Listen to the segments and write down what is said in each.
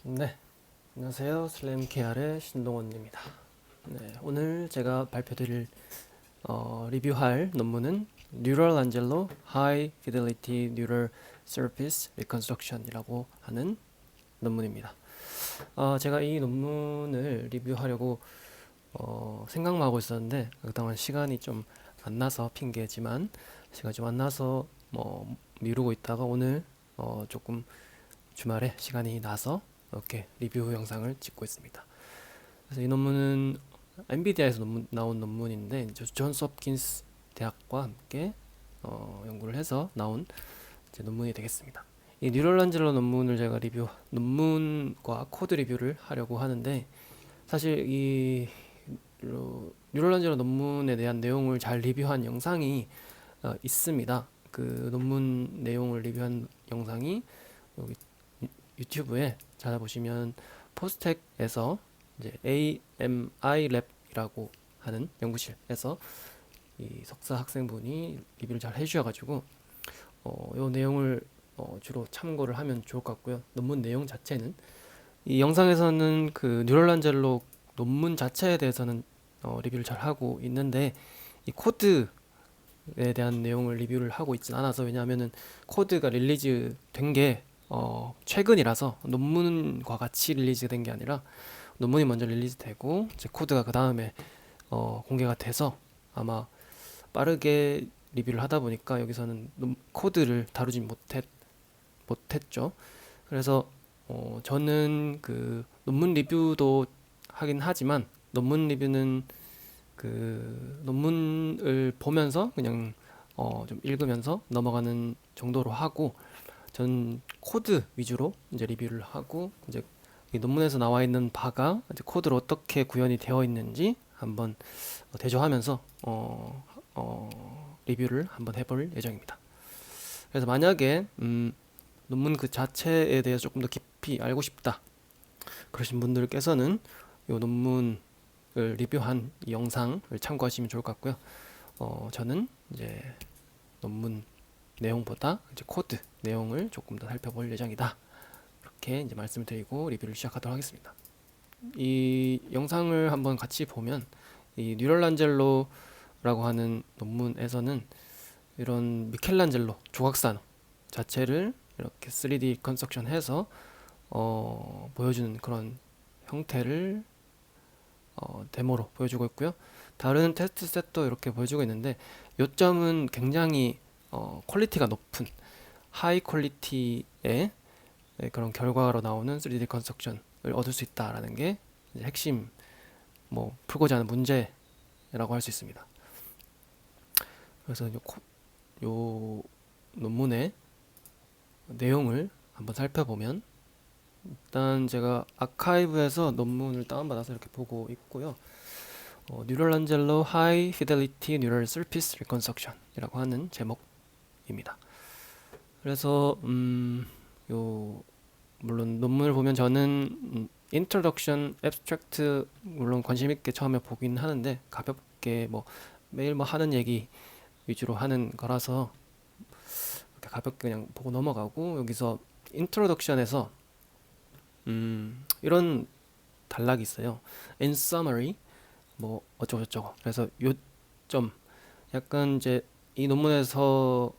네, 안녕하세요. 슬램 KR의 신동원입니다. 네, 오늘 제가 발표드릴 리뷰할 논문은 Neural Angelo High Fidelity Neural Surface Reconstruction이라고 하는 논문입니다. 제가 이 논문을 리뷰하려고 생각만 하고 있었는데 그동안 시간이 좀 안 나서 핑계지만 시간이 좀 안 나서 미루고 있다가 오늘 조금 주말에 시간이 나서 이렇게 리뷰 영상을 찍고 있습니다. 그래서 이 논문은 엔비디아에서 나온 논문인데 존스 홉킨스 대학과 함께 연구를 해서 나온 이제 논문이 되겠습니다. 이 뉴럴란젤러 논문을 제가 논문과 코드 리뷰를 하려고 하는데 사실 이 뉴럴란젤러 논문에 대한 내용을 잘 리뷰한 영상이 있습니다. 그 논문 내용을 리뷰한 영상이 여기 유튜브에 찾아보시면 포스텍에서 이제 AMI 랩이라고 하는 연구실에서 이 석사 학생분이 리뷰를 잘 해주셔가지고 이 내용을 주로 참고를 하면 좋을 것 같고요. 논문 내용 자체는 이 영상에서는 그 뉴럴란젤로 논문 자체에 대해서는 리뷰를 잘 하고 있는데 이 코드에 대한 내용을 리뷰를 하고 있진 않아서 왜냐하면은 코드가 릴리즈 된게 최근이라서 논문과 같이 릴리즈된 게 아니라 논문이 먼저 릴리즈되고 이제 코드가 그 다음에 공개가 돼서 아마 빠르게 리뷰를 하다 보니까 여기서는 코드를 다루지 못했죠. 그래서 저는 그 논문 리뷰도 하긴 하지만 논문 리뷰는 그 논문을 보면서 그냥 좀 읽으면서 넘어가는 정도로 하고 전 코드 위주로 이제 리뷰를 하고 이제 이 논문에서 나와 있는 바가 이제 코드로 어떻게 구현이 되어 있는지 한번 대조하면서 리뷰를 한번 해볼 예정입니다. 그래서 만약에 논문 그 자체에 대해서 조금 더 깊이 알고 싶다 그러신 분들께서는 이 논문을 리뷰한 이 영상을 참고하시면 좋을 것 같고요. 저는 이제 논문 내용보다 이제 코드 내용을 조금 더 살펴볼 예정이다. 이렇게 이제 말씀을 드리고 리뷰를 시작하도록 하겠습니다. 이 영상을 한번 같이 보면 이 뉴럴란젤로라고 하는 논문에서는 이런 미켈란젤로 조각산 자체를 이렇게 3D 컨스트럭션 해서 보여주는 그런 형태를 데모로 보여주고 있고요. 다른 테스트 셋도 이렇게 보여주고 있는데 요점은 굉장히 퀄리티가 높은 하이 퀄리티의 그런 결과로 나오는 3D 컨스트럭션을 얻을 수 있다라는 게 이제 핵심 풀고자 하는 문제라고 할 수 있습니다. 그래서 요 논문의 내용을 한번 살펴보면 일단 제가 아카이브에서 논문을 다운받아서 이렇게 보고 있고요. 뉴럴란젤로 하이 피델리티 뉴럴 서피스 리컨스트럭션 이라고 하는 제목입니다. 그래서 요 물론 논문을 보면 저는 인트로덕션 앱스트랙트 물론 관심 있게 처음에 보긴 하는데 가볍게 매일 하는 얘기 위주로 하는 거라서 이렇게 가볍게 그냥 보고 넘어가고 여기서 인트로덕션에서 이런 단락이 있어요. In summary 어쩌고저쩌고. 그래서 요점 약간 이제 이 논문에서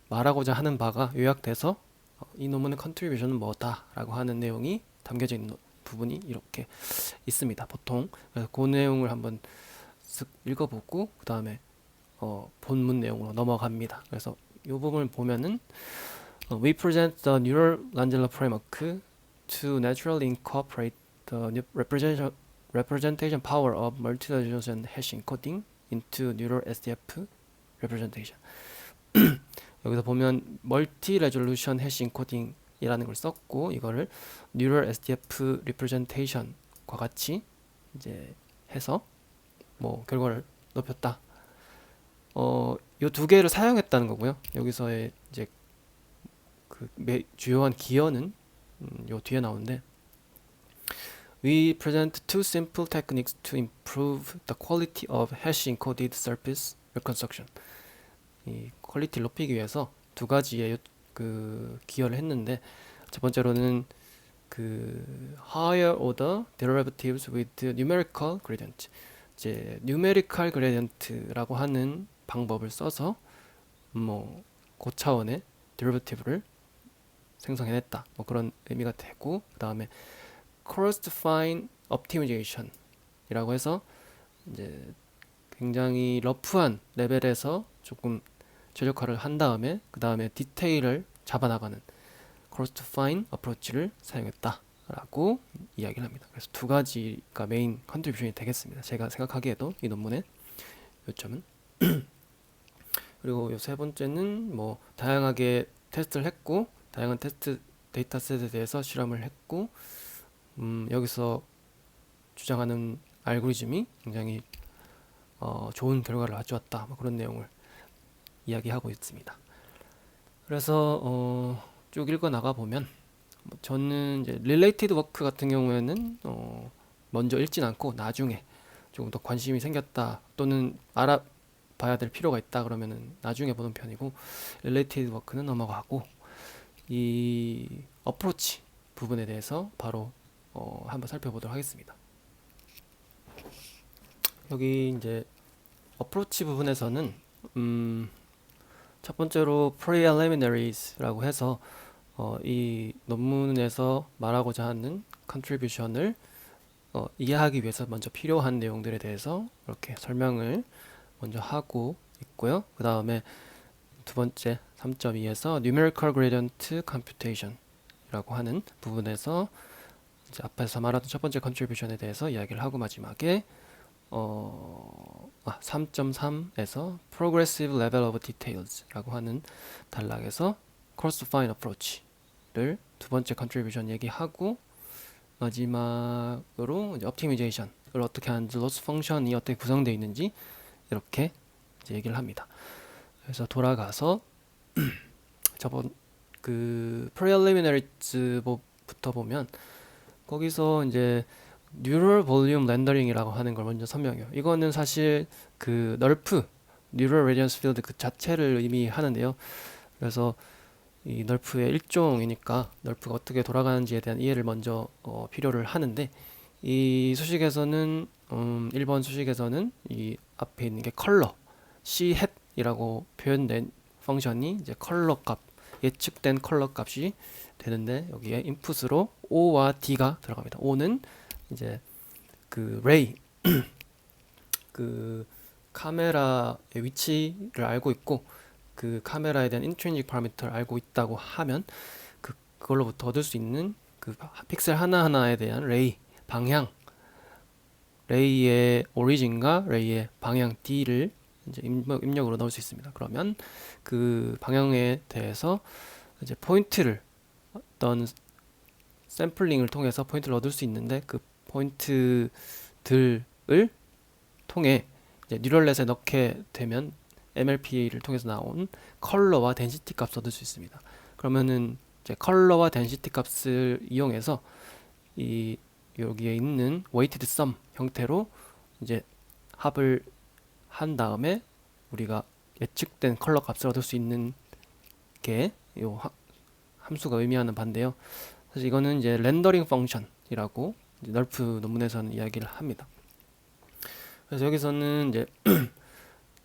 말하고자 하는 바가 요약돼서 이 논문의 컨트리뷰션은 뭐다라고 하는 내용이 담겨져 있는 부분이 이렇게 있습니다. 보통 그래서 그 내용을 한번 쓱 읽어보고 그 다음에 본문 내용으로 넘어갑니다. 그래서 이 부분을 보면은 We present the neural Langella framework to naturally incorporate the representation power of multi-resolution hash encoding into neural SDF representation. 여기서 보면 멀티 레졸루션 해시 인코딩이라는 걸 썼고 이거를 뉴럴 SDF 리프레젠테이션과 같이 이제 해서 결과를 높였다. 요 두 개를 사용했다는 거고요. 여기서의 이제 그 주요한 기여는 요 뒤에 나오는데 We present two simple techniques to improve the quality of hash encoded surface reconstruction. 이 퀄리티를 높이기 위해서 두 가지의 그 기여를 했는데 첫 번째로는 그 higher order derivatives with numerical gradient. 이제 numerical gradient라고 하는 방법을 써서 뭐 고차원의 derivative를 생성해냈다. 뭐 그런 의미가 되고, 그 다음에 coarse fine optimization이라고 해서 이제 굉장히 러프한 레벨에서 조금 최적화를 한 다음에 그 다음에 디테일을 잡아나가는 coarse to fine approach를 사용했다라고 이야기를 합니다. 그래서 두 가지가 메인 컨트리뷰션이 되겠습니다. 제가 생각하기에도 이 논문의 요점은. 그리고 요 세 번째는 뭐 다양하게 테스트를 했고, 다양한 테스트 데이터셋에 대해서 실험을 했고, 여기서 주장하는 알고리즘이 굉장히 좋은 결과를 가져왔다. 뭐 그런 내용을 이야기하고 있습니다. 그래서 쭉 읽어 나가 보면 저는 이제 related work 같은 경우에는 먼저 읽진 않고 나중에 조금 더 관심이 생겼다 또는 알아봐야 될 필요가 있다 그러면은 나중에 보는 편이고, related work는 넘어가고 이 어프로치 부분에 대해서 바로 한번 살펴보도록 하겠습니다. 여기 이제 어프로치 부분에서는 첫 번째로 preliminaries라고 해서 이 논문에서 말하고자 하는 컨트리뷰션을 이해하기 위해서 먼저 필요한 내용들에 대해서 이렇게 설명을 먼저 하고 있고요. 그 다음에 두 번째 3.2에서 numerical gradient computation 이라고 하는 부분에서 이제 앞에서 말하던 첫 번째 컨트리뷰션에 대해서 이야기를 하고, 마지막에 3.3에서 progressive level of details 라고 하는 단락에서 coarse fine approach를 두 번째 컨트리뷰션 얘기하고, 마지막으로 이제 optimization을 어떻게 하는지, loss function이 어떻게 구성되어 있는지 이렇게 이제 얘기를 합니다. 그래서 돌아가서 저번 그 preliminaries부터 보면 거기서 이제 뉴럴 볼륨 렌더링이라고 하는 걸 먼저 설명해요. 이거는 사실 그 널프 뉴럴 레디언스 필드 그 자체를 의미하는데요. 그래서 이 널프의 일종이니까 널프가 어떻게 돌아가는지에 대한 이해를 먼저 필요를 하는데, 이 수식에서는 1번 수식에서는 이 앞에 있는 게 컬러 C 햇이라고 표현된 펑션이 이제 컬러 값, 예측된 컬러 값이 되는데, 여기에 인풋으로 O와 D가 들어갑니다. O는 이제 그 레이 그 카메라의 위치를 알고 있고, 그 카메라에 대한 인트린식 파라미터를 알고 있다고 하면 그걸로부터 얻을 수 있는 그 픽셀 하나하나에 대한 레이 방향, 레이의 오리진과 레이의 방향 D를 이제 입력으로 넣을 수 있습니다. 그러면 그 방향에 대해서 이제 포인트를 어떤 샘플링을 통해서 포인트를 얻을 수 있는데, 그 포인트들을 통해 이제 뉴럴넷에 넣게 되면 MLP를 통해서 나온 컬러와 덴시티 값을 얻을 수 있습니다. 그러면은 이제 컬러와 덴시티 값을 이용해서 이 여기에 있는 weighted sum 형태로 이제 합을 한 다음에 우리가 예측된 컬러 값을 얻을 수 있는 게 요 함수가 의미하는 바인데요. 사실 이거는 이제 렌더링 펑션이라고 널프 논문에서는 이야기를 합니다. 그래서 여기서는 이제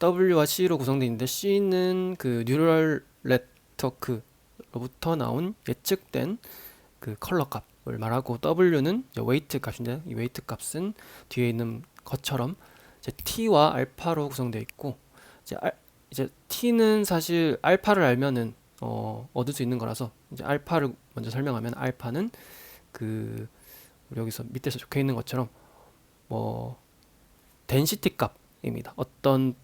W와 C로 구성되어 있는데, C는 그 뉴럴 네트워크로부터 나온 예측된 그 컬러 값을 말하고, W는 이제 웨이트 값인데, 이 웨이트 값은 뒤에 있는 것처럼 이제 T와 알파로 구성되어 있고, 이제 T는 사실 알파를 알면은 얻을 수 있는 거라서 이제 알파를 먼저 설명하면, 알파는 그 우리 여기서 밑에서 적혀 있는 것처럼 뭐 덴시티 값입니다. 어떤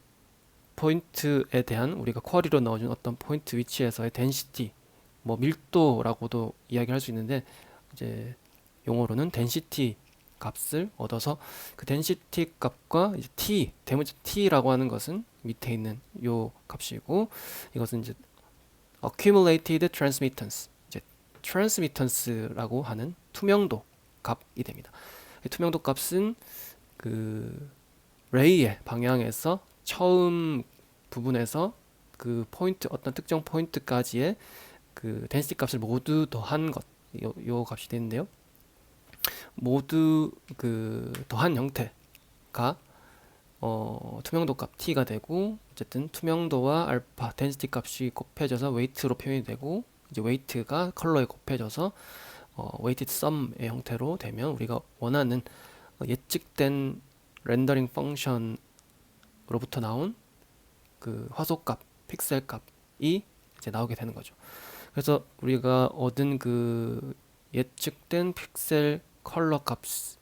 포인트에 대한 우리가 쿼리로 넣어준 어떤 포인트 위치에서의 덴시티, 뭐 밀도라고도 이야기할 수 있는데, 이제 용어로는 덴시티 값을 얻어서 그 덴시티 값과 이제 T, 대문자 T라고 하는 것은 밑에 있는 요 값이고, 이것은 이제 accumulated transmittance, 이제 transmittance라고 하는 투명도 값이 됩니다. 투명도 값은 그 레이의 방향에서 처음 부분에서 그 포인트, 어떤 특정 포인트까지의 그 덴시티 값을 모두 더한 요 값이 되는데요. 모두 그 더한 형태가 투명도 값 t가 되고, 어쨌든 투명도와 알파 덴시티 값이 곱해져서 웨이트로 표현이 되고, 이제 웨이트가 컬러에 곱해져서 웨이티드 썸의 형태로 되면 우리가 원하는 예측된 렌더링 펑션으로부터 나온 그 화소값, 픽셀 값이 이제 나오게 되는 거죠. 그래서 우리가 얻은 그 예측된 픽셀 컬러 값이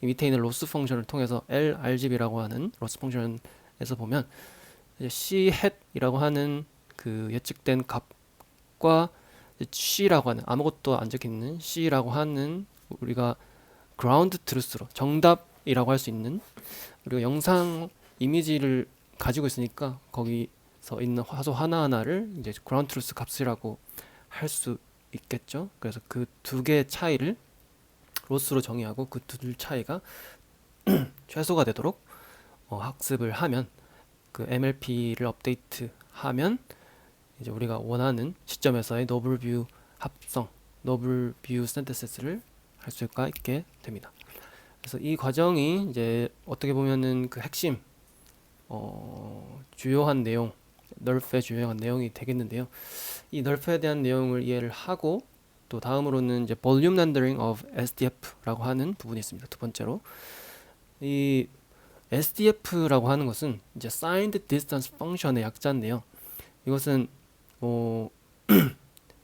이 밑에 있는 로스 펑션을 통해서 LRGB라고 하는 로스 펑션에서 보면 이제 C 햇이라고 하는 그 예측된 값과 C라고 하는 아무것도 안 적혀 있는 C라고 하는 우리가 그라운드 트루스로 정답이라고 할 수 있는, 그리고 영상 이미지를 가지고 있으니까 거기서 있는 화소 하나하나를 이제 그라운드 트루스 값이라고 할 수 있겠죠. 그래서 그 두 개의 차이를 로스로 정의하고 그 둘 차이가 최소가 되도록 학습을 하면, 그 MLP를 업데이트하면 이제 우리가 원하는 시점에서의 노블 뷰 합성, 노블 뷰 synthesis를 할 수가 있게 됩니다. 그래서 이 과정이 이제 어떻게 보면은 그 핵심 주요한 내용, 널프의 주요한 내용이 되겠는데요. 이 널프에 대한 내용을 이해를 하고, 또 다음으로는 이제 Volume Rendering of SDF라고 하는 부분이 있습니다. 두 번째로 이 SDF라고 하는 것은 이제 Signed Distance Function의 약자인데요. 이것은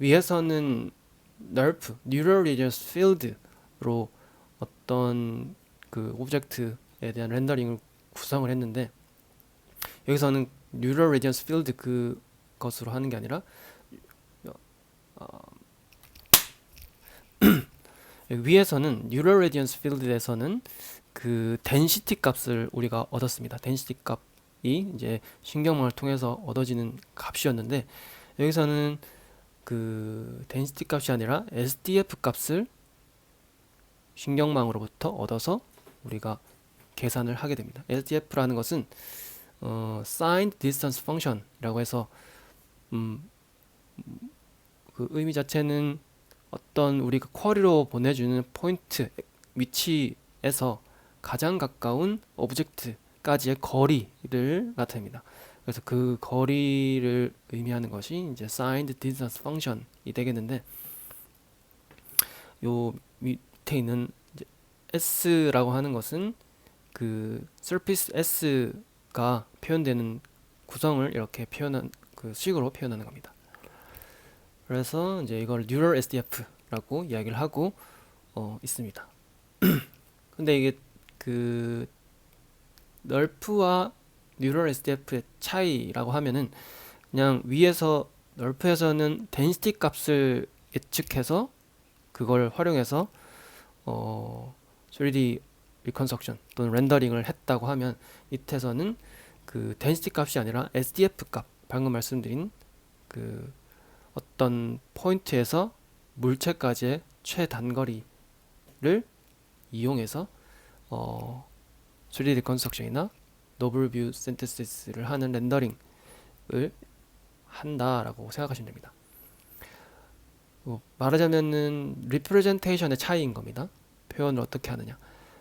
위에서는 NURF, Neural Radius Field로 어떤 그 오브젝트에 대한 렌더링을 구성을 했는데, 여기서는 Neural Radius Field 그것으로 하는 게 아니라 위에서는 Neural Radiance Field에서는 그 density 값을 우리가 얻었습니다. density 값이 이제 신경망을 통해서 얻어지는 값이었는데, 여기서는 그 density 값이 아니라 SDF 값을 신경망으로부터 얻어서 우리가 계산을 하게 됩니다. SDF라는 것은 Signed Distance Function이라고 해서 그 의미 자체는 어떤 우리가 쿼리로 보내주는 포인트 위치에서 가장 가까운 오브젝트까지의 거리를 나타냅니다. 그래서 그 거리를 의미하는 것이 이제 Signed Distance Function이 되겠는데, 요 밑에 있는 이제 S라고 하는 것은 그 Surface S가 표현되는 구성을 이렇게 표현한 그 식으로 표현하는 겁니다. 그래서 이제 이걸 Neural SDF라고 이야기를 하고 있습니다. 근데 이게 그 널프와 Neural SDF의 차이라고 하면은, 그냥 위에서 널프에서는 density 값을 예측해서 그걸 활용해서 3D 리컨스트럭션 또는 렌더링을 했다고 하면, 밑에서는 그 density 값이 아니라 SDF 값, 방금 말씀드린 그 어떤 포인트에서 물체까지의 최단거리를 이용해서 3D 리컨스트럭션이나 노블 뷰 synthesis를 하는 렌더링을 한다라고 생각하시면 됩니다. 말하자면은 리프레젠테이션의 차이인 겁니다. 표현을 어떻게 하느냐.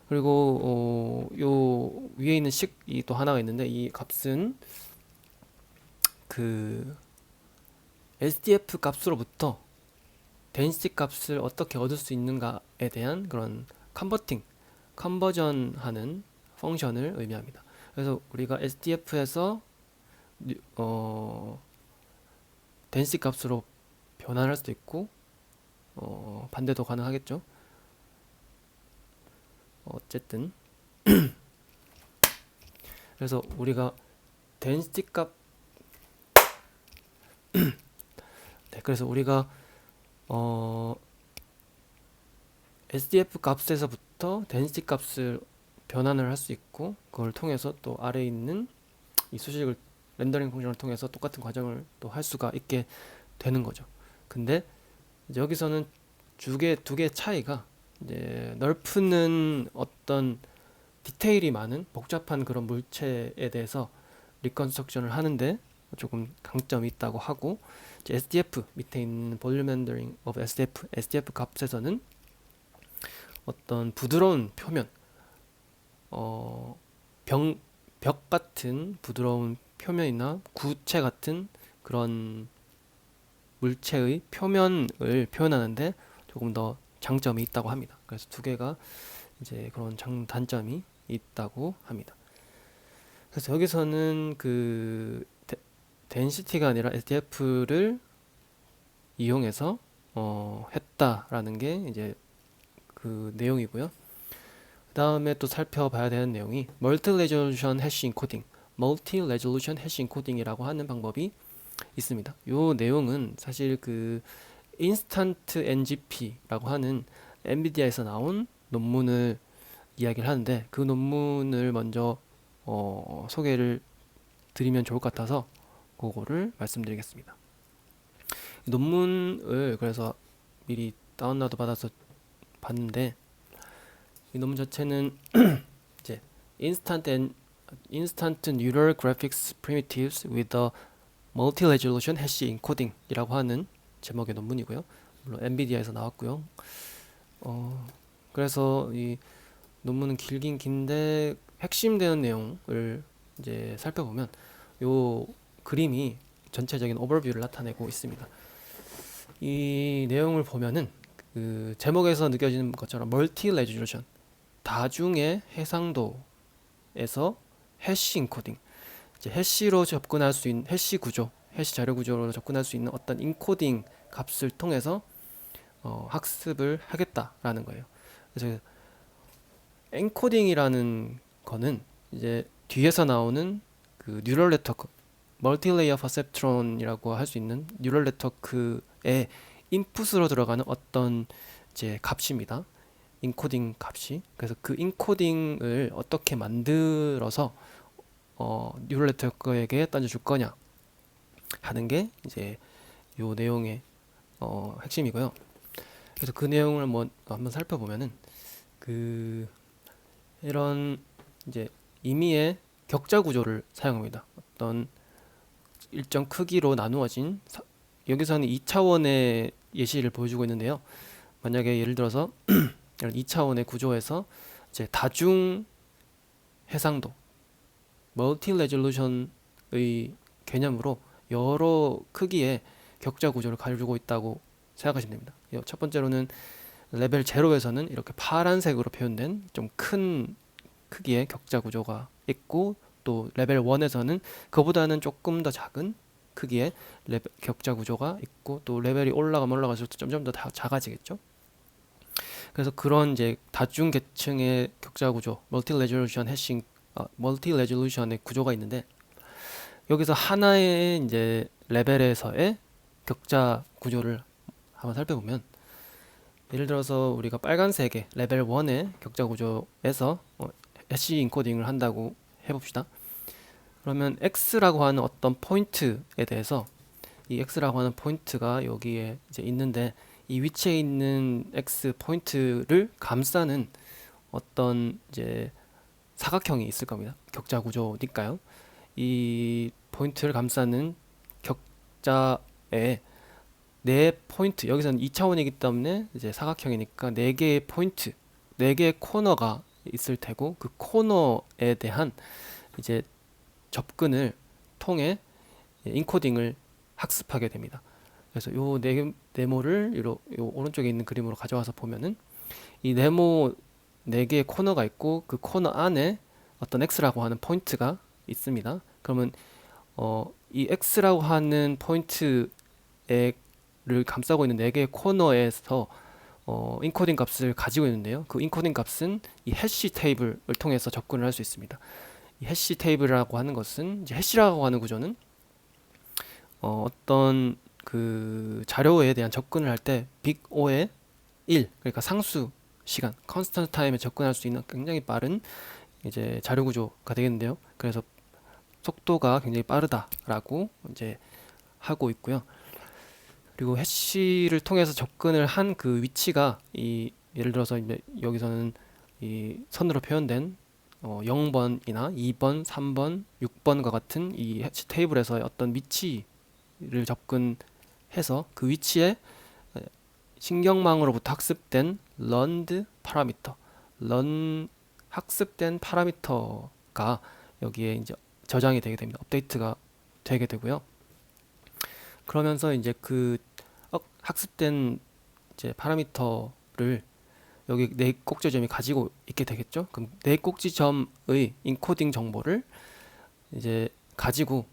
그리고 요 위에 있는 식이 또 하나가 있는데, 이 값은 그 SDF 값으로부터 density 값을 어떻게 얻을 수 있는가에 대한 그런 컨버전하는 펑션을 의미합니다. 그래서 우리가 SDF에서 density 값으로 변환할 수도 있고, 반대도 가능하겠죠. 어쨌든 그래서 우리가 density 값 네, 그래서 우리가 SDF 값에서부터 density 값을 변환을 할 수 있고, 그걸 통해서 또 아래에 있는 이 수식을 렌더링 펑션을 통해서 똑같은 과정을 또 할 수가 있게 되는 거죠. 근데 이제 여기서는 두 개의 차이가, 이제 널프는 어떤 디테일이 많은 복잡한 그런 물체에 대해서 리컨스트럭션을 하는데 조금 강점이 있다고 하고, 이제 SDF 밑에 있는 볼륨 핸들링 of SDF 값에서는 어떤 부드러운 표면, 벽 같은 부드러운 표면이나 구체 같은 그런 물체의 표면을 표현하는데 조금 더 장점이 있다고 합니다. 그래서 두 개가 이제 그런 단점이 있다고 합니다. 그래서 여기서는 그 density가 아니라 SDF를 이용해서 했다라는 게 이제 그 내용이고요. 그 다음에 또 살펴봐야 되는 내용이 멀티-레졸루션 해시 인코딩, 멀티-레졸루션 해시 인코딩이라고 하는 방법이 있습니다. 요 내용은 사실 그 인스턴트 NGP라고 하는 엔비디아에서 나온 논문을 이야기를 하는데, 그 논문을 먼저 소개를 드리면 좋을 것 같아서 그거를 말씀드리겠습니다. 논문을 그래서 미리 다운로드 받아서 봤는데, 이 논문 자체는 이제 Instant Neural Graphics Primitives with a Multi-Resolution Hash Encoding 이라고 하는 제목의 논문이고요. 물론 엔비디아에서 나왔고요. 그래서 이 논문은 길긴 긴데 핵심되는 내용을 이제 살펴보면 요 그림이 전체적인 오버뷰를 나타내고 있습니다. 이 내용을 보면은 그 제목에서 느껴지는 것처럼 멀티 레졸루션, 다중의 해상도에서 해시 인코딩, 이제 해시로 접근할 수 있는 해시 구조, 해시 자료 구조로 접근할 수 있는 어떤 인코딩 값을 통해서 학습을 하겠다라는 거예요. 그래서 엔코딩이라는 거는 이제 뒤에서 나오는 그 뉴럴 네트워크, 멀티레이어 퍼셉트론이라고 할 수 있는 뉴럴 네트워크의 인풋으로 들어가는 어떤 이제 값입니다. 인코딩 값이. 그래서 그 인코딩을 어떻게 만들어서 뉴럴 네트워크에게 던져줄 거냐 하는 게 이제 요 내용의 핵심이고요. 그래서 그 내용을 한번 살펴보면은 그 이런 이제 임의의 격자 구조를 사용합니다. 어떤 일정 크기로 나누어진 여기서는 2차원의 예시를 보여주고 있는데요. 만약에 예를 들어서 이런 2차원의 구조에서 이제 다중 해상도, 멀티 레졸루션의 개념으로 여러 크기의 격자 구조를 가지고 있다고 생각하시면 됩니다. 첫 번째로는 레벨 0에서는 이렇게 파란색으로 표현된 좀 큰 크기의 격자 구조가 있고, 또 레벨 1에서는 그보다는 조금 더 작은 크기의 격자 구조가 있고, 또 레벨이 올라가면 올라갈수록 점점 더 작아지겠죠. 그래서 그런 이제 다중 계층의 격자 구조, 멀티 레졸루션의 구조가 있는데, 여기서 하나의 이제 레벨에서의 격자 구조를 한번 살펴보면, 예를 들어서 우리가 빨간색의 레벨 1의 격자 구조에서 해시 인코딩을 한다고 해봅시다. 그러면 x라고 하는 어떤 포인트에 대해서, 이 x라고 하는 포인트가 여기에 이제 있는데, 이 위치에 있는 x 포인트를 감싸는 어떤 이제 사각형이 있을 겁니다. 격자 구조니까요. 이 포인트를 감싸는 격자에 네 포인트, 여기서는 2차원이기 때문에 이제 사각형이니까 4개의 포인트, 4개의 코너가 있을 테고, 그 코너에 대한 이제 접근을 통해 인코딩을 학습하게 됩니다. 그래서 요 네모를 요 오른쪽에 있는 그림으로 가져와서 보면은 이 네모 4개의 코너가 있고, 그 코너 안에 어떤 x라고 하는 포인트가 있습니다. 그러면 이 x라고 하는 포인트를 감싸고 있는 4개의 코너에서 인코딩 값을 가지고 있는데요. 그 인코딩 값은 이 해시 테이블을 통해서 접근을 할 수 있습니다. 이 해시 테이블이라고 하는 것은, 이제 해시라고 하는 구조는 어떤 그 자료에 대한 접근을 할 때 빅 O의 1, 그러니까 상수 시간, 컨스턴트 타임에 접근할 수 있는 굉장히 빠른 이제 자료 구조가 되겠는데요. 그래서 속도가 굉장히 빠르다라고 이제 하고 있고요. 그리고 해시를 통해서 접근을 한 그 위치가 예를 들어서 이제 여기서는 이 선으로 표현된 0번이나 2번, 3번, 6번과 같은 이 해시 테이블에서의 어떤 위치를 접근하는 해서 그 위치에 신경망으로부터 학습된 learned 파라미터, 학습된 파라미터가 여기에 이제 저장이 되게 됩니다. 업데이트가 되게 되고요. 그러면서 이제 그 학습된 이제 파라미터를 여기 네 꼭지점이 가지고 있게 되겠죠. 그럼 네 꼭지점의 인코딩 정보를 이제 가지고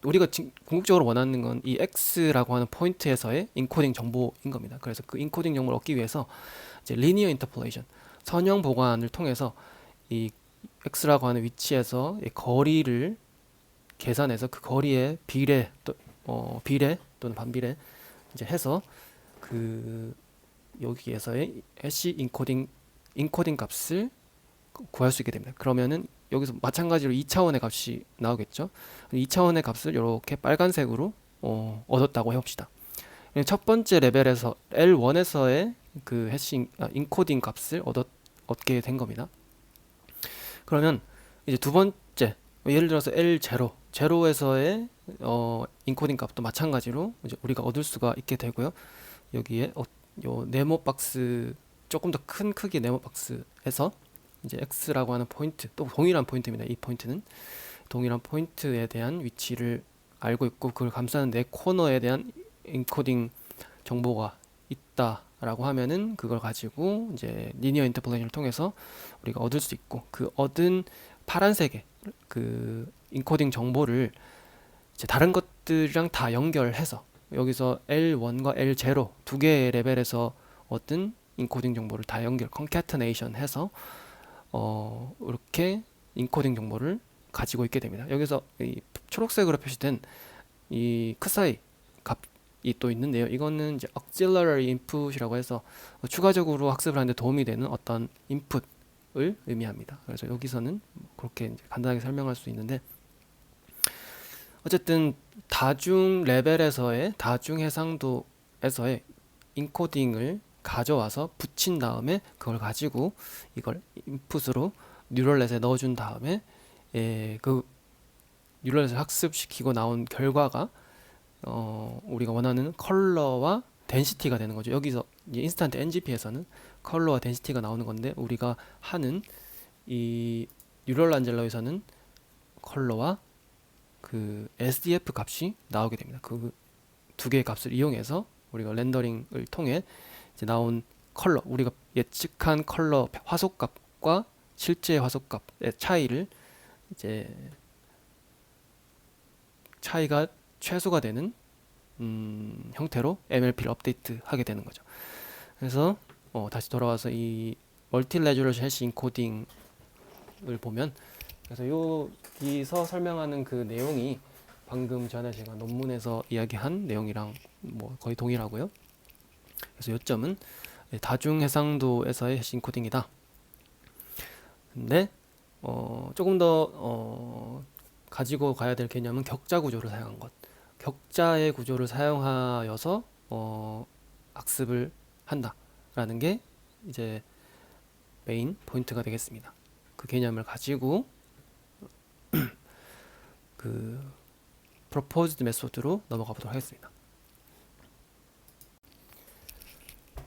우리가 궁극적으로 원하는 건 이 x라고 하는 포인트에서의 인코딩 정보인 겁니다. 그래서 그 인코딩 정보를 얻기 위해서 이제 리니어 인터폴레이션, 선형 보관을 통해서 이 x라고 하는 위치에서 이 거리를 계산해서 그 거리의 비례 또는 반비례 이제 해서 그 여기에서의 해시 인코딩 값을 구할 수 있게 됩니다. 그러면은 여기서 마찬가지로 2차원의 값이 나오겠죠. 2차원의 값을 이렇게 빨간색으로 얻었다고 해봅시다. 첫 번째 레벨에서 L1에서의 그 해시 인코딩 값을 얻게 된 겁니다. 그러면 이제 두 번째 예를 들어서 L0, 제로에서의 인코딩 값도 마찬가지로 이제 우리가 얻을 수가 있게 되고요. 여기에 요 네모 박스 조금 더 큰 크기 네모 박스에서 이제 x라고 하는 포인트, 또 동일한 포인트입니다. 이 포인트는 동일한 포인트에 대한 위치를 알고 있고 그걸 감싸는 네 코너에 대한 인코딩 정보가 있다라고 하면은 그걸 가지고 이제 리니어 인터폴레이션을 통해서 우리가 얻을 수 있고 그 얻은 파란색의 그 인코딩 정보를 이제 다른 것들이랑 다 연결해서 여기서 L1과 L0 두 개의 레벨에서 얻은 인코딩 정보를 다 concatenation 해서 이렇게 인코딩 정보를 가지고 있게 됩니다. 여기서 이 초록색으로 표시된 이 ksai 값이 또 있는데요. 이거는 이제 auxiliary input이라고 해서 추가적으로 학습을 하는데 도움이 되는 어떤 인풋을 의미합니다. 그래서 여기서는 그렇게 이제 간단하게 설명할 수 있는데 어쨌든 다중 레벨에서의 다중 해상도에서의 인코딩을 가져와서 붙인 다음에 그걸 가지고 이걸 인풋으로 뉴럴넷에 넣어준 다음에 그 뉴럴넷을 학습시키고 나온 결과가 우리가 원하는 컬러와 덴시티가 되는 거죠. 여기서 이제 인스턴트 NGP에서는 컬러와 덴시티가 나오는 건데 우리가 하는 이 뉴럴 란젤러에서는 컬러와 그 SDF 값이 나오게 됩니다. 그 두 개의 값을 이용해서 우리가 렌더링을 통해 이제 나온 컬러, 우리가 예측한 컬러 화소값과 실제 화소값의 차이를 이제 차이가 최소가 되는 형태로 MLP를 업데이트 하게 되는 거죠. 그래서 다시 돌아와서 이 멀티 레저레이션 해시 인코딩을 보면 그래서 여기서 설명하는 그 내용이 방금 전에 제가 논문에서 이야기한 내용이랑 뭐 거의 동일하고요. 그래서 요점은 다중 해상도에서의 해시 인코딩이다. 근데 조금 더 가지고 가야 될 개념은 격자 구조를 사용한 것. 격자의 구조를 사용하여서 학습을 한다라는 게 이제 메인 포인트가 되겠습니다. 그 개념을 가지고 그 proposed 메소드로 넘어가 보도록 하겠습니다.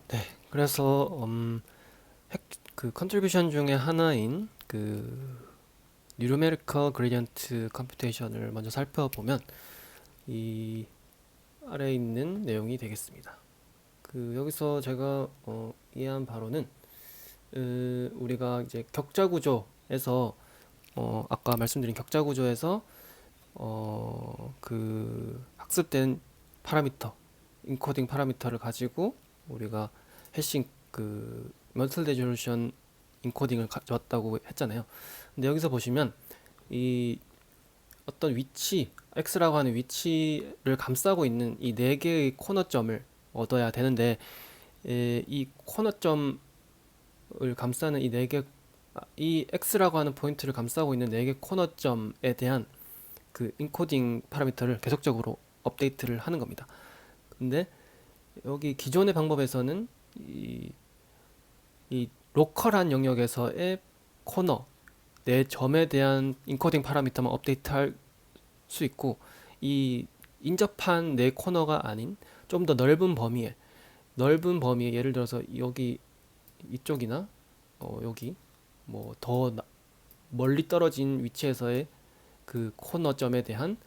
네, 그래서 그 컨트리뷰션 중에 하나인 그 뉴메리컬 그레디언트 컴퓨테이션을 먼저 살펴보면 이 아래에 있는 내용이 되겠습니다. 그 여기서 제가 이해한 바로는 우리가 이제 격자 구조에서 아까 말씀드린 격자 구조에서 그 학습된 파라미터, 인코딩 파라미터를 가지고 우리가 해싱 그 멀티 레졸루션 인코딩을 가져왔다고 했잖아요. 근데 여기서 보시면 이 어떤 위치, x라고 하는 위치를 감싸고 있는 이 네 개의 코너점을 얻어야 되는데 이 코너점을 감싸는 이 네 개, 이 x라고 하는 포인트를 감싸고 있는 네 개 코너점에 대한 그 인코딩 파라미터를 계속적으로 업데이트를 하는 겁니다. 근데 여기 기존의 방법에서는 이 로컬한 영역에서의 코너 내 점에 대한 인코딩 파라미터만 업데이트할 수 있고 이 인접한 네 코너가 아닌 좀 더 넓은 범위에 예를 들어서 여기 이쪽이나 여기 뭐 더 멀리 떨어진 위치에서의 그 코너점에 대한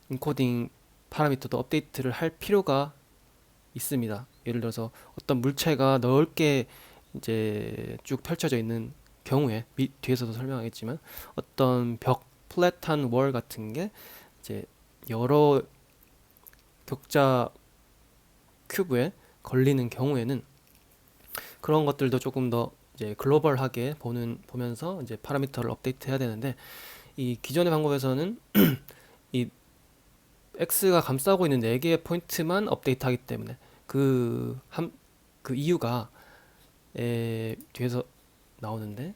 인코딩 파라미터도 업데이트를 할 필요가 있습니다. 예를 들어서 어떤 물체가 넓게 이제 쭉 펼쳐져 있는 경우에 뒤에서도 설명하겠지만 어떤 벽 플랫한 월 같은 게 이제 여러 격자 큐브에 걸리는 경우에는 그런 것들도 조금 더 이제 글로벌하게 보면서 이제 파라미터를 업데이트해야 되는데 이 기존의 방법에서는 이 x가 감싸고 있는 4개의 포인트만 업데이트하기 때문에 그 이유가 뒤에서 나오는데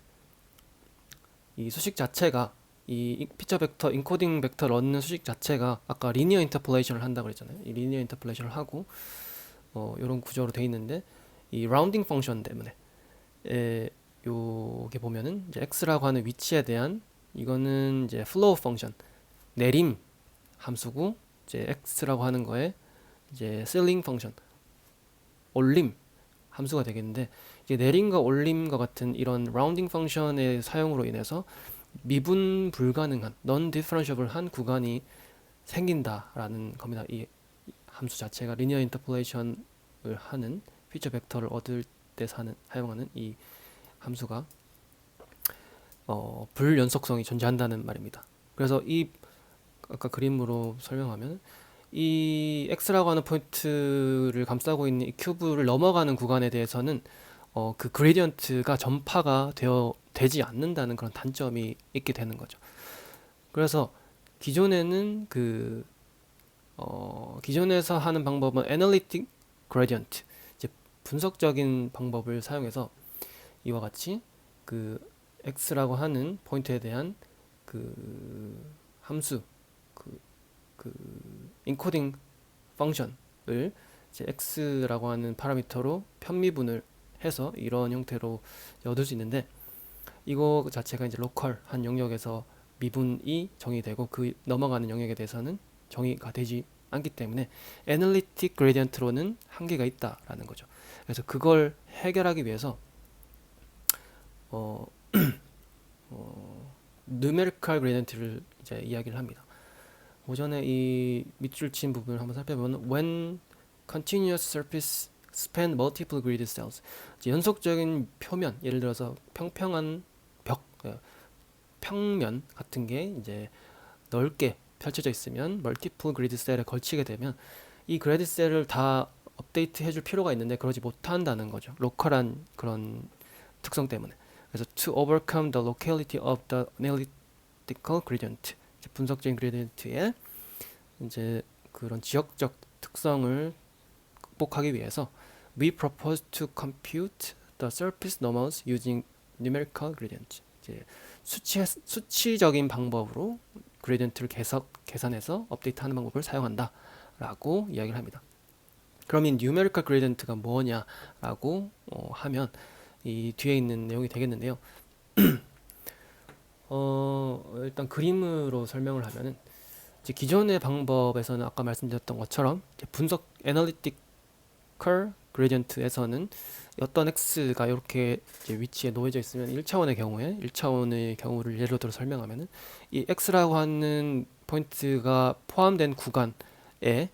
이 수식 자체가 이 피처 벡터 인코딩 벡터를 얻는 수식 자체가 아까 리니어 인터폴레이션을 한다고 그랬잖아요. 이 리니어 인터폴레이션을 하고 이런 구조로 돼 있는데 이 라운딩 펑션 때문에 요게 보면은 이제 x라고 하는 위치에 대한 이거는 이제 플로우 펑션 내림 함수고 이제 x라고 하는 거에 이제 실링 펑션 올림 함수가 되겠는데 이제 내림과 올림과 같은 이런 라운딩 펑션의 사용으로 인해서 미분 불가능한 non-differentiable한 구간이 생긴다라는 겁니다. 이 함수 자체가 리니어 인터폴레이션을 하는 피처 벡터를 얻을 때 사용하는 이 함수가 불연속성이 존재한다는 말입니다. 그래서 이 아까 그림으로 설명하면 이 x라고 하는 포인트를 감싸고 있는 이 큐브를 넘어가는 구간에 대해서는 그 그레디언트가 전파가 되지 않는다는 그런 단점이 있게 되는 거죠. 그래서 기존에는 기존에서 하는 방법은 애널리틱 그레디언트, 이제 분석적인 방법을 사용해서 이와 같이 그 x라고 하는 포인트에 대한 그 함수 그 인코딩 펑션을 이제 x라고 하는 파라미터로 편미분을 해서 이런 형태로 얻을 수 있는데 이거 자체가 이제 로컬한 영역에서 미분이 정의되고 그 넘어가는 영역에 대해서는 정의가 되지 않기 때문에 애널리틱 그레디언트로는 한계가 있다라는 거죠. 그래서 그걸 해결하기 위해서 누메리컬 그레디언트를 이제 이야기를 합니다. 오전에 이 밑줄 친 부분을 한번 살펴보면 when continuous surface span multiple grid cells 연속적인 표면 예를 들어서 평평한 평면 같은 게 이제 넓게 펼쳐져 있으면 멀티플 그리드 셀에 걸치게 되면 이 그리드 셀을 다 업데이트 해줄 필요가 있는데 그러지 못한다는 거죠. 로컬한 그런 특성 때문에. 그래서 to overcome the locality of the analytical gradient 분석적인 그레디언트의 이제 그런 지역적 특성을 극복하기 위해서 we propose to compute the surface normals using numerical gradient. 이제 수치적인 방법으로 그레디언트를 계산해서 업데이트하는 방법을 사용한다라고 이야기를 합니다. 그럼 이 numerical gradient가 뭐냐라고 하면 이 뒤에 있는 내용이 되겠는데요. 일단 그림으로 설명을 하면은 이제 기존의 방법에서는 아까 말씀드렸던 것처럼 분석 애널리티컬 그레디언트에서는 어떤 x가 이렇게 이제 위치에 놓여져 있으면 1차원의 경우에 1차원의 경우를 예로 들어 설명하면은 이 x라고 하는 포인트가 포함된 구간에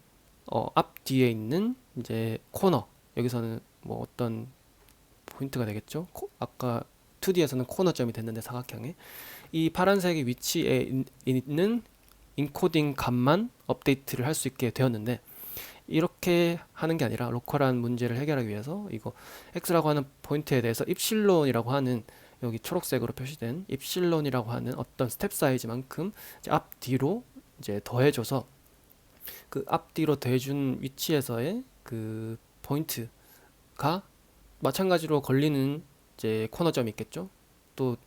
앞뒤에 있는 이제 코너 여기서는 뭐 어떤 포인트가 되겠죠? 아까 2D에서는 코너점이 됐는데 사각형에 이 파란색의 위치에 있는 인코딩 값만 업데이트를 할 수 있게 되었는데 이렇게 하는 게 아니라 로컬한 문제를 해결하기 위해서 이거 x라고 하는 포인트에 대해서 입실론이라고 하는 여기 초록색으로 표시된 입실론이라고 하는 어떤 스텝 사이즈만큼 이제 앞뒤로 이제 더해줘서 그 앞뒤로 더해준 위치에서의 그 포인트가 마찬가지로 걸리는 이제 코너점이 있겠죠. 또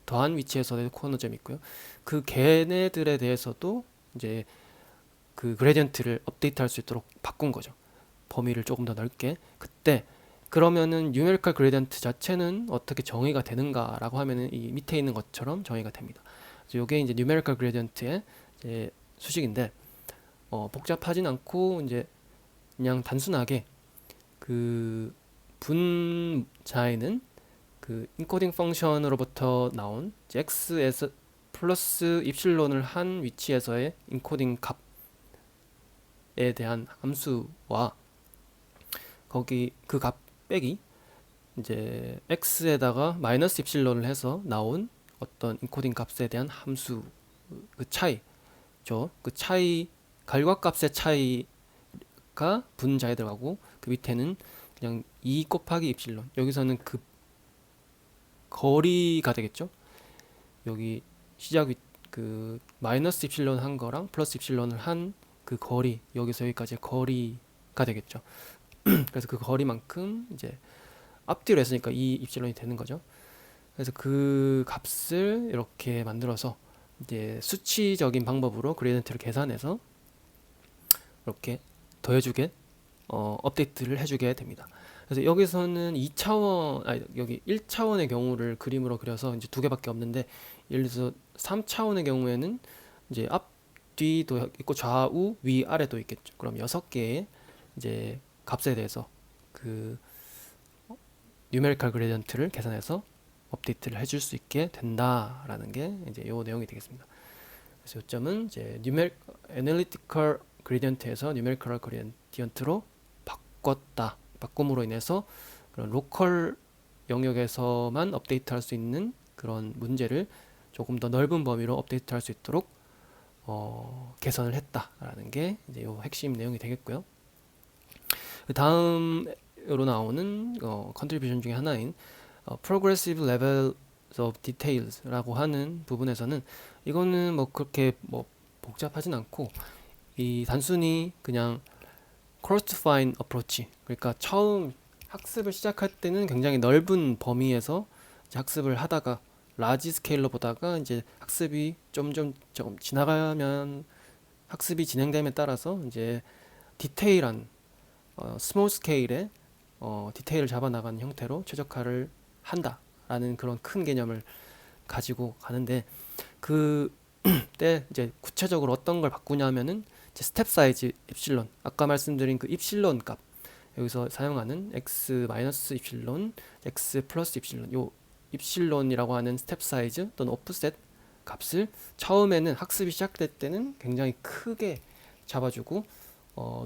더한 위치에서의 코너점이 있고요. 그 걔네들에 대해서도 이제 그 그레디언트를 업데이트할 수 있도록 바꾼 거죠. 범위를 조금 더 넓게. 그때 그러면은 뉴메리컬 그레디언트 자체는 어떻게 정의가 되는가라고 하면은 이 밑에 있는 것처럼 정의가 됩니다. 그래서 이게 이제 뉴메리컬 그레디언트의 이제 수식인데 복잡하진 않고 이제 그냥 단순하게 그 분자에는 그 인코딩 펑션으로부터 나온 x에서 플러스 입실론을 한 위치에서의 인코딩 값에 대한 함수와 거기 그 값 빼기 이제 x에다가 마이너스 입실론을 해서 나온 어떤 인코딩 값에 대한 함수 그 차이죠. 그 차이 결과값의 차이가 분자에 들어가고 그 밑에는 그냥 2 곱하기 입실론. 여기서는 그 거리가 되겠죠. 여기 시작 그 마이너스 입실론 한 거랑 플러스 입실론을 한 그 거리 여기서 여기까지의 거리가 되겠죠. 그래서 그 거리만큼 이제 앞뒤로 했으니까 이 입실론이 되는 거죠. 그래서 그 값을 이렇게 만들어서 이제 수치적인 방법으로 그레디언트를 계산해서 이렇게 더해주게 업데이트를 해주게 됩니다. 그래서 여기서는 2차원, 아니 여기 1차원의 경우를 그림으로 그려서 이제 두 개밖에 없는데 예를 들어서 3차원의 경우에는 이제 앞, 뒤도 있고 좌우, 위, 아래도 있겠죠. 그럼 6개의 이제 값에 대해서 그 뉴메리컬 그레디언트를 계산해서 업데이트를 해줄 수 있게 된다라는 게 이제 요 내용이 되겠습니다. 그래서 요점은 이제 애널리티컬 그레디언트에서 뉴메리컬 그레디언트로 바꿈으로 인해서 그런 로컬 영역에서만 업데이트할 수 있는 그런 문제를 조금 더 넓은 범위로 업데이트할 수 있도록 개선을 했다라는 게 이제 요 핵심 내용이 되겠고요. 그 다음으로 나오는 컨트리뷰션 중에 하나인 Progressive Levels of Details라고 하는 부분에서는 이거는 뭐 그렇게 뭐 복잡하진 않고 이 단순히 그냥 cross-define approach 그러니까 처음 학습을 시작할 때는 굉장히 넓은 범위에서 이제 학습을 하다가 라지 스케일로 보다가 이제 학습이 조금 지나가면 학습이 진행됨에 따라서 이제 디테일한 스몰 스케일의 디테일을 잡아 나가는 형태로 최적화를 한다라는 그런 큰 개념을 가지고 가는데 그때 이제 구체적으로 어떤 걸 바꾸냐면은 이제 스텝 사이즈 입실론 아까 말씀드린 그 입실론 값 여기서 사용하는 x 마이너스 입실론, x 플러스 입실론 요 입실론이라고 하는 스텝 사이즈 또는 오프셋 값을 처음에는 학습이 시작될 때는 굉장히 크게 잡아주고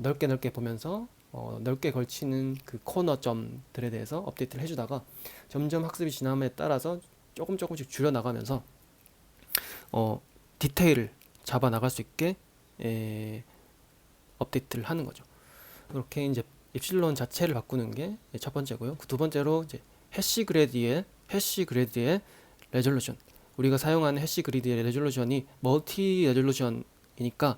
넓게 보면서 넓게 걸치는 그 코너점들에 대해서 업데이트를 해주다가 점점 학습이 진함에 따라서 조금씩 줄여 나가면서 디테일을 잡아 나갈 수 있게 업데이트를 하는 거죠. 그렇게 이제 입실론 자체를 바꾸는 게 첫 번째고요. 그 두 번째로 이제 해시 그리드의 레졸루션. 우리가 사용하는 해시 그리드의 레졸루션이 멀티 레졸루션이니까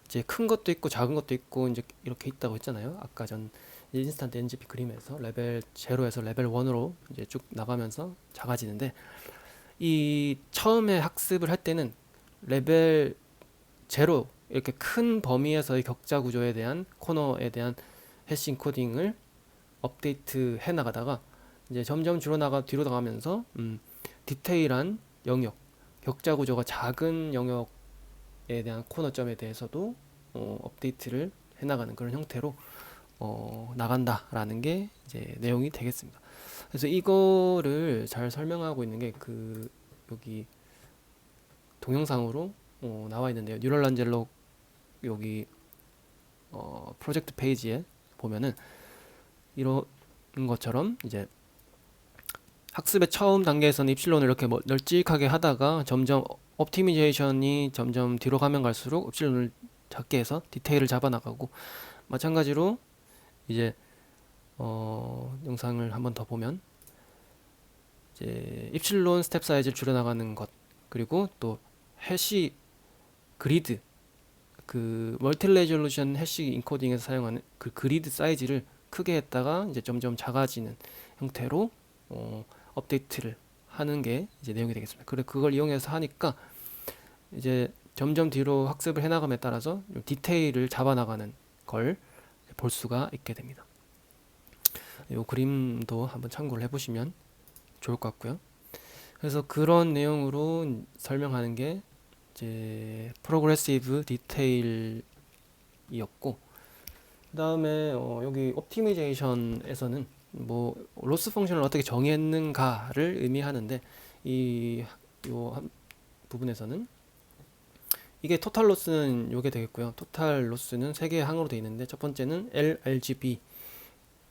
이제 큰 것도 있고 작은 것도 있고 이제 이렇게 있다고 했잖아요. 아까 전 인스턴트 NGP 그림에서 레벨 0에서 레벨 1으로 이제 쭉 나가면서 작아지는데 이 처음에 학습을 할 때는 레벨 0 이렇게 큰 범위에서의 격자 구조에 대한 코너에 대한 해시 인코딩을 업데이트 해 나가다가 이제 점점 뒤로 나가면서 디테일한 영역, 격자 구조가 작은 영역에 대한 코너점에 대해서도 업데이트를 해 나가는 그런 형태로 나간다라는 게 이제 내용이 되겠습니다. 그래서 이거를 잘 설명하고 있는 게 그 여기 동영상으로 나와 있는데요. 뉴럴 란젤로 여기 프로젝트 페이지에 보면은 이런 것처럼 이제 학습의 처음 단계에서는 입실론을 이렇게 널찍하게 하다가 점점 옵티미제이션이 점점 뒤로 가면 갈수록 입실론을 작게 해서 디테일을 잡아 나가고 마찬가지로 이제 영상을 한번 더 보면 이제 입실론 스텝 사이즈를 줄여나가는 것 그리고 또 해시 그리드 그 멀티 레졸루션 해시 인코딩에서 사용하는 그 그리드 사이즈를 크게 했다가 이제 점점 작아지는 형태로 업데이트를 하는 게 이제 내용이 되겠습니다. 그래 그걸 이용해서 하니까 이제 점점 뒤로 학습을 해나감에 따라서 디테일을 잡아나가는 걸 볼 수가 있게 됩니다. 이 그림도 한번 참고를 해보시면 좋을 것 같고요. 그래서 그런 내용으로 설명하는 게 이제 프로그레시브 디테일 이었고, 그 다음에 여기 옵티미제이션에서는 뭐 로스 펑션을 어떻게 정의했는가를 의미하는데, 요 부분에서는 이게 토탈 로스는 요게 되겠고요. 토탈 로스는 세 개의 항으로 되어 있는데, 첫 번째는 LRGB.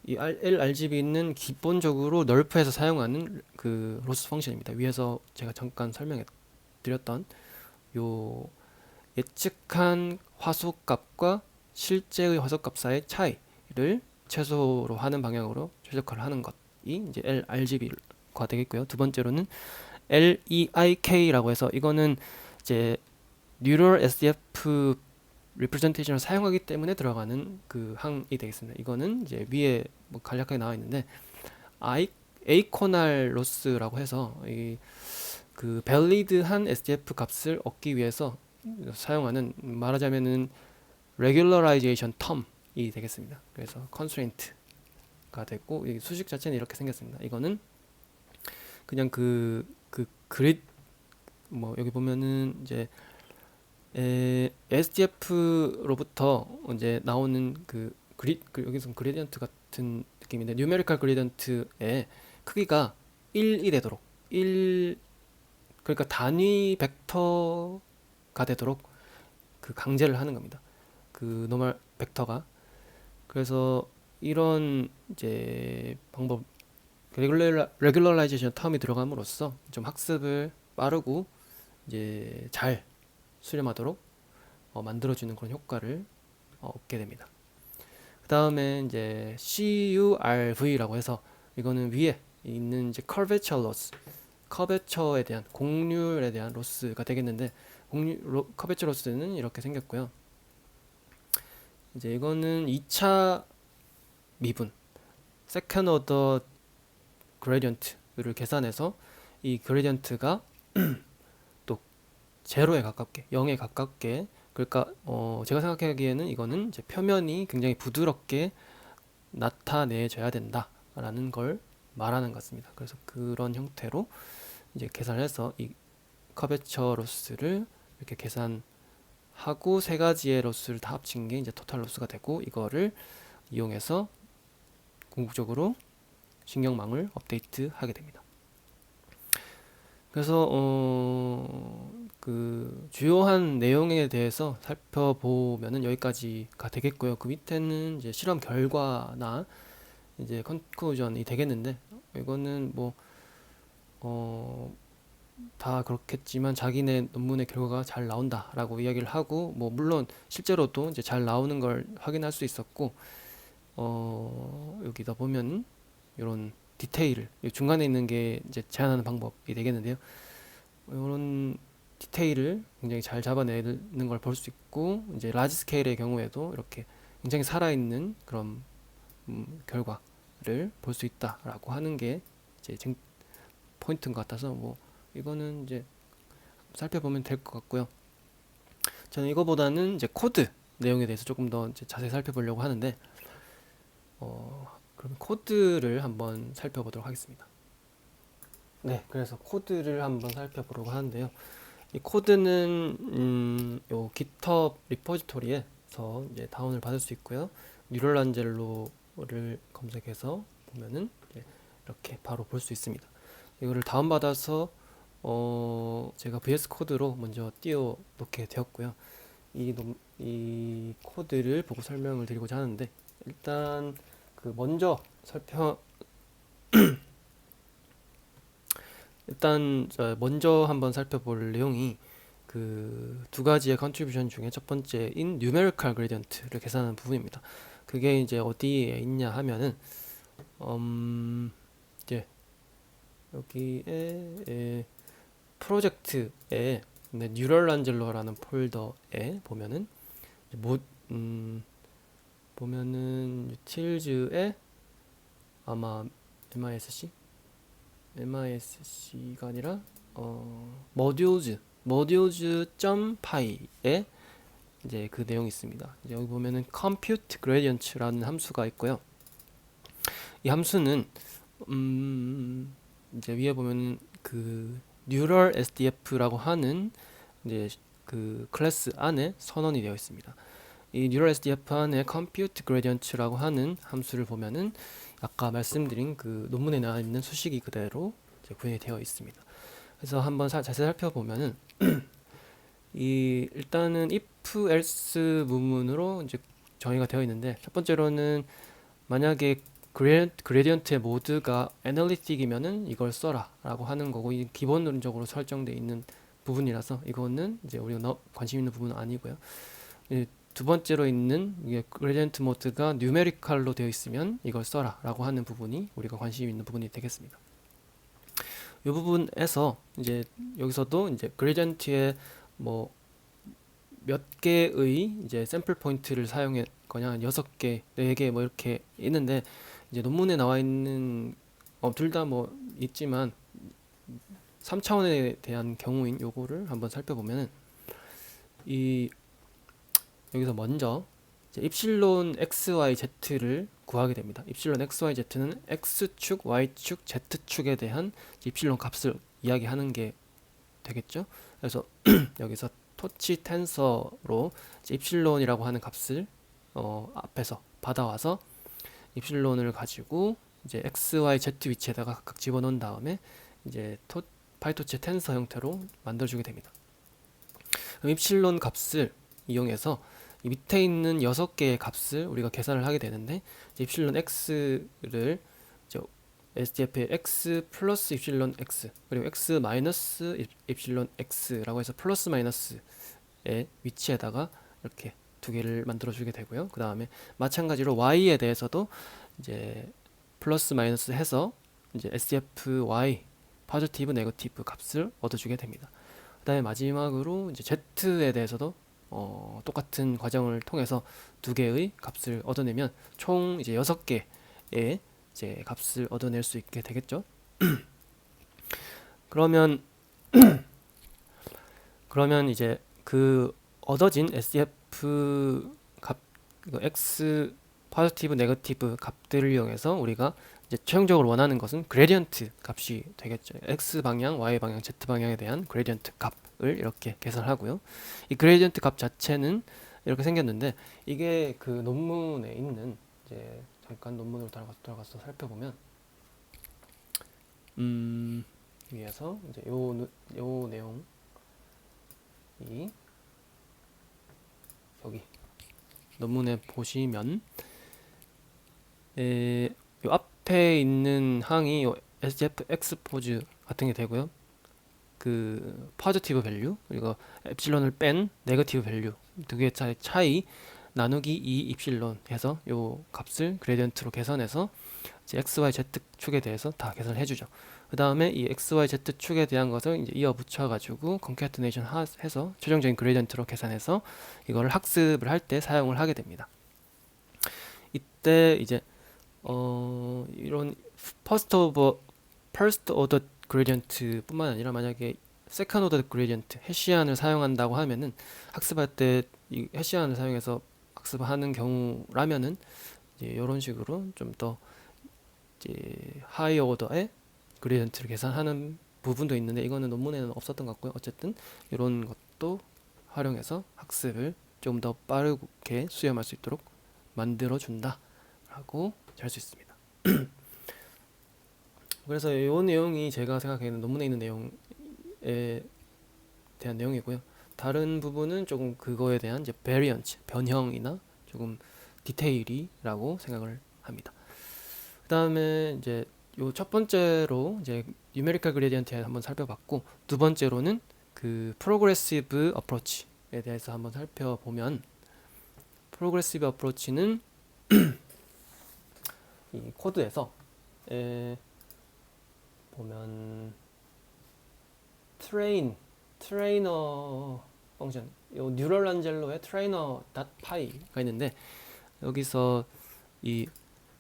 이 LRGB는 기본적으로 널프에서 사용하는 그 로스 펑션입니다. 위에서 제가 잠깐 설명해 드렸던 요 예측한 화소값과 실제의 화소값 사이의 차이를 최소로 하는 방향으로 최적화를 하는 것이 이제 LRGB가 되겠고요. 두 번째로는 LEIK라고 해서, 이거는 이제 Neural SDF 리프레젠테이션을 사용하기 때문에 들어가는 그 항이 되겠습니다. 이거는 이제 위에 뭐 간략하게 나와 있는데, 에이코날 로스라고 해서 그 밸리드한 SDF 값을 얻기 위해서 사용하는, 말하자면은 regularization term이 되겠습니다. 그래서 constraint가 됐고, 이 수식 자체는 이렇게 생겼습니다. 이거는 그냥 그 그리드, 뭐 여기 보면은 이제 SDF로부터 이제 나오는 여기서 그레디언트 같은 느낌인데, 뉴메리컬 그레디언트의 크기가 1이 되도록, 그러니까 단위 벡터가 되도록 그 강제를 하는 겁니다. 그 노멀 벡터가. 그래서 이런 이제 방법, 레귤러라이제이션 텀이 들어감으로써 좀 학습을 빠르고 이제 잘 수렴하도록 만들어주는 그런 효과를 얻게 됩니다. 그 다음에 이제 CURV라고 해서, 이거는 위에 있는 이제 curvature loss, 커베처에 대한, 곡률에 대한 로스가 되겠는데, 커베처 로스는 이렇게 생겼고요. 이제 이거는 2차 미분, second order gradient를 계산해서 이 그레디언트가 또 제로에 가깝게, 0에 가깝게, 그러니까 제가 생각하기에는 이거는 이제 표면이 굉장히 부드럽게 나타내줘야 된다라는 걸 말하는 것 같습니다. 그래서 그런 형태로 이제 계산해서 이 커베처 로스를 이렇게 계산하고, 세 가지의 로스를 다 합친 게 이제 토탈 로스가 되고, 이거를 이용해서 궁극적으로 신경망을 업데이트하게 됩니다. 그래서 그 주요한 내용에 대해서 살펴보면은 여기까지가 되겠고요. 그 밑에는 이제 실험 결과나 이제 컨클루전이 되겠는데, 이거는 뭐 다 그렇겠지만 자기네 논문의 결과가 잘 나온다라고 이야기를 하고, 뭐 물론 실제로도 이제 잘 나오는 걸 확인할 수 있었고, 여기다 보면 이런 디테일을, 중간에 있는 게 이제 제한하는 방법이 되겠는데요. 이런 디테일을 굉장히 잘 잡아내는 걸 볼 수 있고, 이제 라지 스케일의 경우에도 이렇게 굉장히 살아있는 그런 결과를 볼 수 있다라고 하는 게 이제 포인트인 것 같아서, 뭐 이거는 이제 살펴보면 될 것 같고요. 저는 이거보다는 이제 코드 내용에 대해서 조금 더 이제 자세히 살펴보려고 하는데, 그럼 코드를 한번 살펴보도록 하겠습니다. 네, 그래서 코드를 한번 살펴보려고 하는데요. 이 코드는 요 GitHub 리포지토리에서 이제 다운을 받을 수 있고요. 뉴럴란젤로를 검색해서 보면은 이렇게 바로 볼 수 있습니다. 이거를 다운받아서 제가 VS 코드로 먼저 띄워 놓게 되었고요. 이 코드를 보고 설명을 드리고자 하는데, 일단 그 먼저 먼저 한번 살펴볼 내용이 그 두 가지의 컨트리뷰션 중에 첫 번째인 numerical gradient를 계산하는 부분입니다. 그게 이제 어디에 있냐 하면은 이제 여기에 프로젝트에 뉴럴란젤로라는 폴더에 보면은 보면은 utiles에 아마 MISC가 아니라 modules.py에 이제 그 내용이 있습니다. 이제 여기 보면은 compute gradient라는 함수가 있고요. 이 함수는 이제 위에 보면은 그 neural SDF라고 하는 이제 그 클래스 안에 선언이 되어 있습니다. 이 뉴럴 SDF 안에 compute gradient라고 하는 함수를 보면은 아까 말씀드린 그 논문에 나와 있는 수식이 그대로 이제 구현이 되어 있습니다. 그래서 한번 자세히 살펴보면은 이 일단은 if else 문문으로 이제 정의가 되어 있는데, 첫 번째로는 만약에 그레디언트의 모드가 애널리틱이면은 이걸 써라 라고 하는 거고, 이 기본적으로 설정되어 있는 부분이라서 이거는 이제 우리가 관심 있는 부분은 아니고요. 두 번째로 있는 이게 그레디언트 모드가 뉴메리컬로 되어 있으면 이걸 써라 라고 하는 부분이 우리가 관심 있는 부분이 되겠습니다. 이 부분에서 이제 여기서도 이제 그레디언트의 뭐 몇 개의 이제 샘플 포인트를 사용해 거냐, 6개, 4개 뭐 이렇게 있는데, 이제 논문에 나와 있는 둘 다 뭐 있지만 3차원에 대한 경우인 요거를 한번 살펴보면은, 이 여기서 먼저 이제 입실론 XYZ를 구하게 됩니다. 입실론 XYZ는 X축, Y축, Z축에 대한 입실론 값을 이야기하는 게 되겠죠. 그래서 여기서 토치 텐서로 입실론이라고 하는 값을 앞에서 받아와서 입실론을 가지고 이제 x, y, z 위치에다가 각각 집어넣은 다음에 이제 파이토치 텐서 형태로 만들어주게 됩니다. 그럼 입실론 값을 이용해서 이 밑에 있는 6개의 값을 우리가 계산을 하게 되는데, 입실론 x를 SDF의 x 플러스 입실론 x 그리고 x 마이너스 입실론 x라고 해서 플러스 마이너스의 위치에다가 이렇게 두 개를 만들어 주게 되고요. 그 다음에 마찬가지로 y에 대해서도 이제 플러스 마이너스 해서 이제 SDFy 포지티브 네거티브 값을 얻어주게 됩니다. 그 다음에 마지막으로 이제 z에 대해서도 똑같은 과정을 통해서 두 개의 값을 얻어내면 총 이제 6개의 이제 값을 얻어낼 수 있게 되겠죠. 그러면 이제 그 얻어진 SDF 값, x 포지티브 네거티브 값들을 이용해서 우리가 이제 최종적으로 원하는 것은 그레디언트 값이 되겠죠. x 방향, y 방향, z 방향에 대한 그레디언트 값을 이렇게 계산하고요. 이 그레디언트 값 자체는 이렇게 생겼는데, 이게 그 논문에 있는 이제 잠깐 논문으로 들어가서 살펴보면 위에서 이제 요 내용이 여기 논문에 보시면 요 앞에 있는 항이 요 SDF 엑스포즈 같은 게 되고요. 그 포지티브 밸류 그리고 엡실론을 뺀 네거티브 밸류 두 개의 차이 나누기 2 입실론 해서 요 값을 그레디언트로 계산해서 이제 x, y, z 축에 대해서 다 계산을 해주죠. 그 다음에 이 x, y, z 축에 대한 것을 이제 이어 붙여가지고 concatenation 해서 최종적인 그레디언트로 계산해서 이거를 학습을 할 때 사용을 하게 됩니다. 이때 이제 이런 first order gradient 뿐만 아니라 만약에 second order gradient 해시안을 사용한다고 하면은 학습할 때 이 해시안을 사용해서 학습하는 경우라면은 이제 이런 식으로 좀 더 이제 하이 오더의 그레디언트를 계산하는 부분도 있는데, 이거는 논문에는 없었던 것 같고요. 어쨌든 이런 것도 활용해서 학습을 좀 더 빠르게 수렴할 수 있도록 만들어 준다 라고 할 수 있습니다. 그래서 이 내용이 제가 생각하기에는 논문에 있는 내용에 대한 내용이고요. 다른 부분은 조금 그거에 대한 이제 variance, 변형이나 조금 디테일이라고 생각을 합니다. 그 다음에 이제 요 첫 번째로 이제 numerical gradient 한번 살펴봤고, 두 번째로는 그 progressive approach에 대해서 한번 살펴보면, progressive approach는 이 코드에서 보면 트레이너 펑션, 요 뉴럴 란젤로의 trainer.py가 있는데, 여기서 이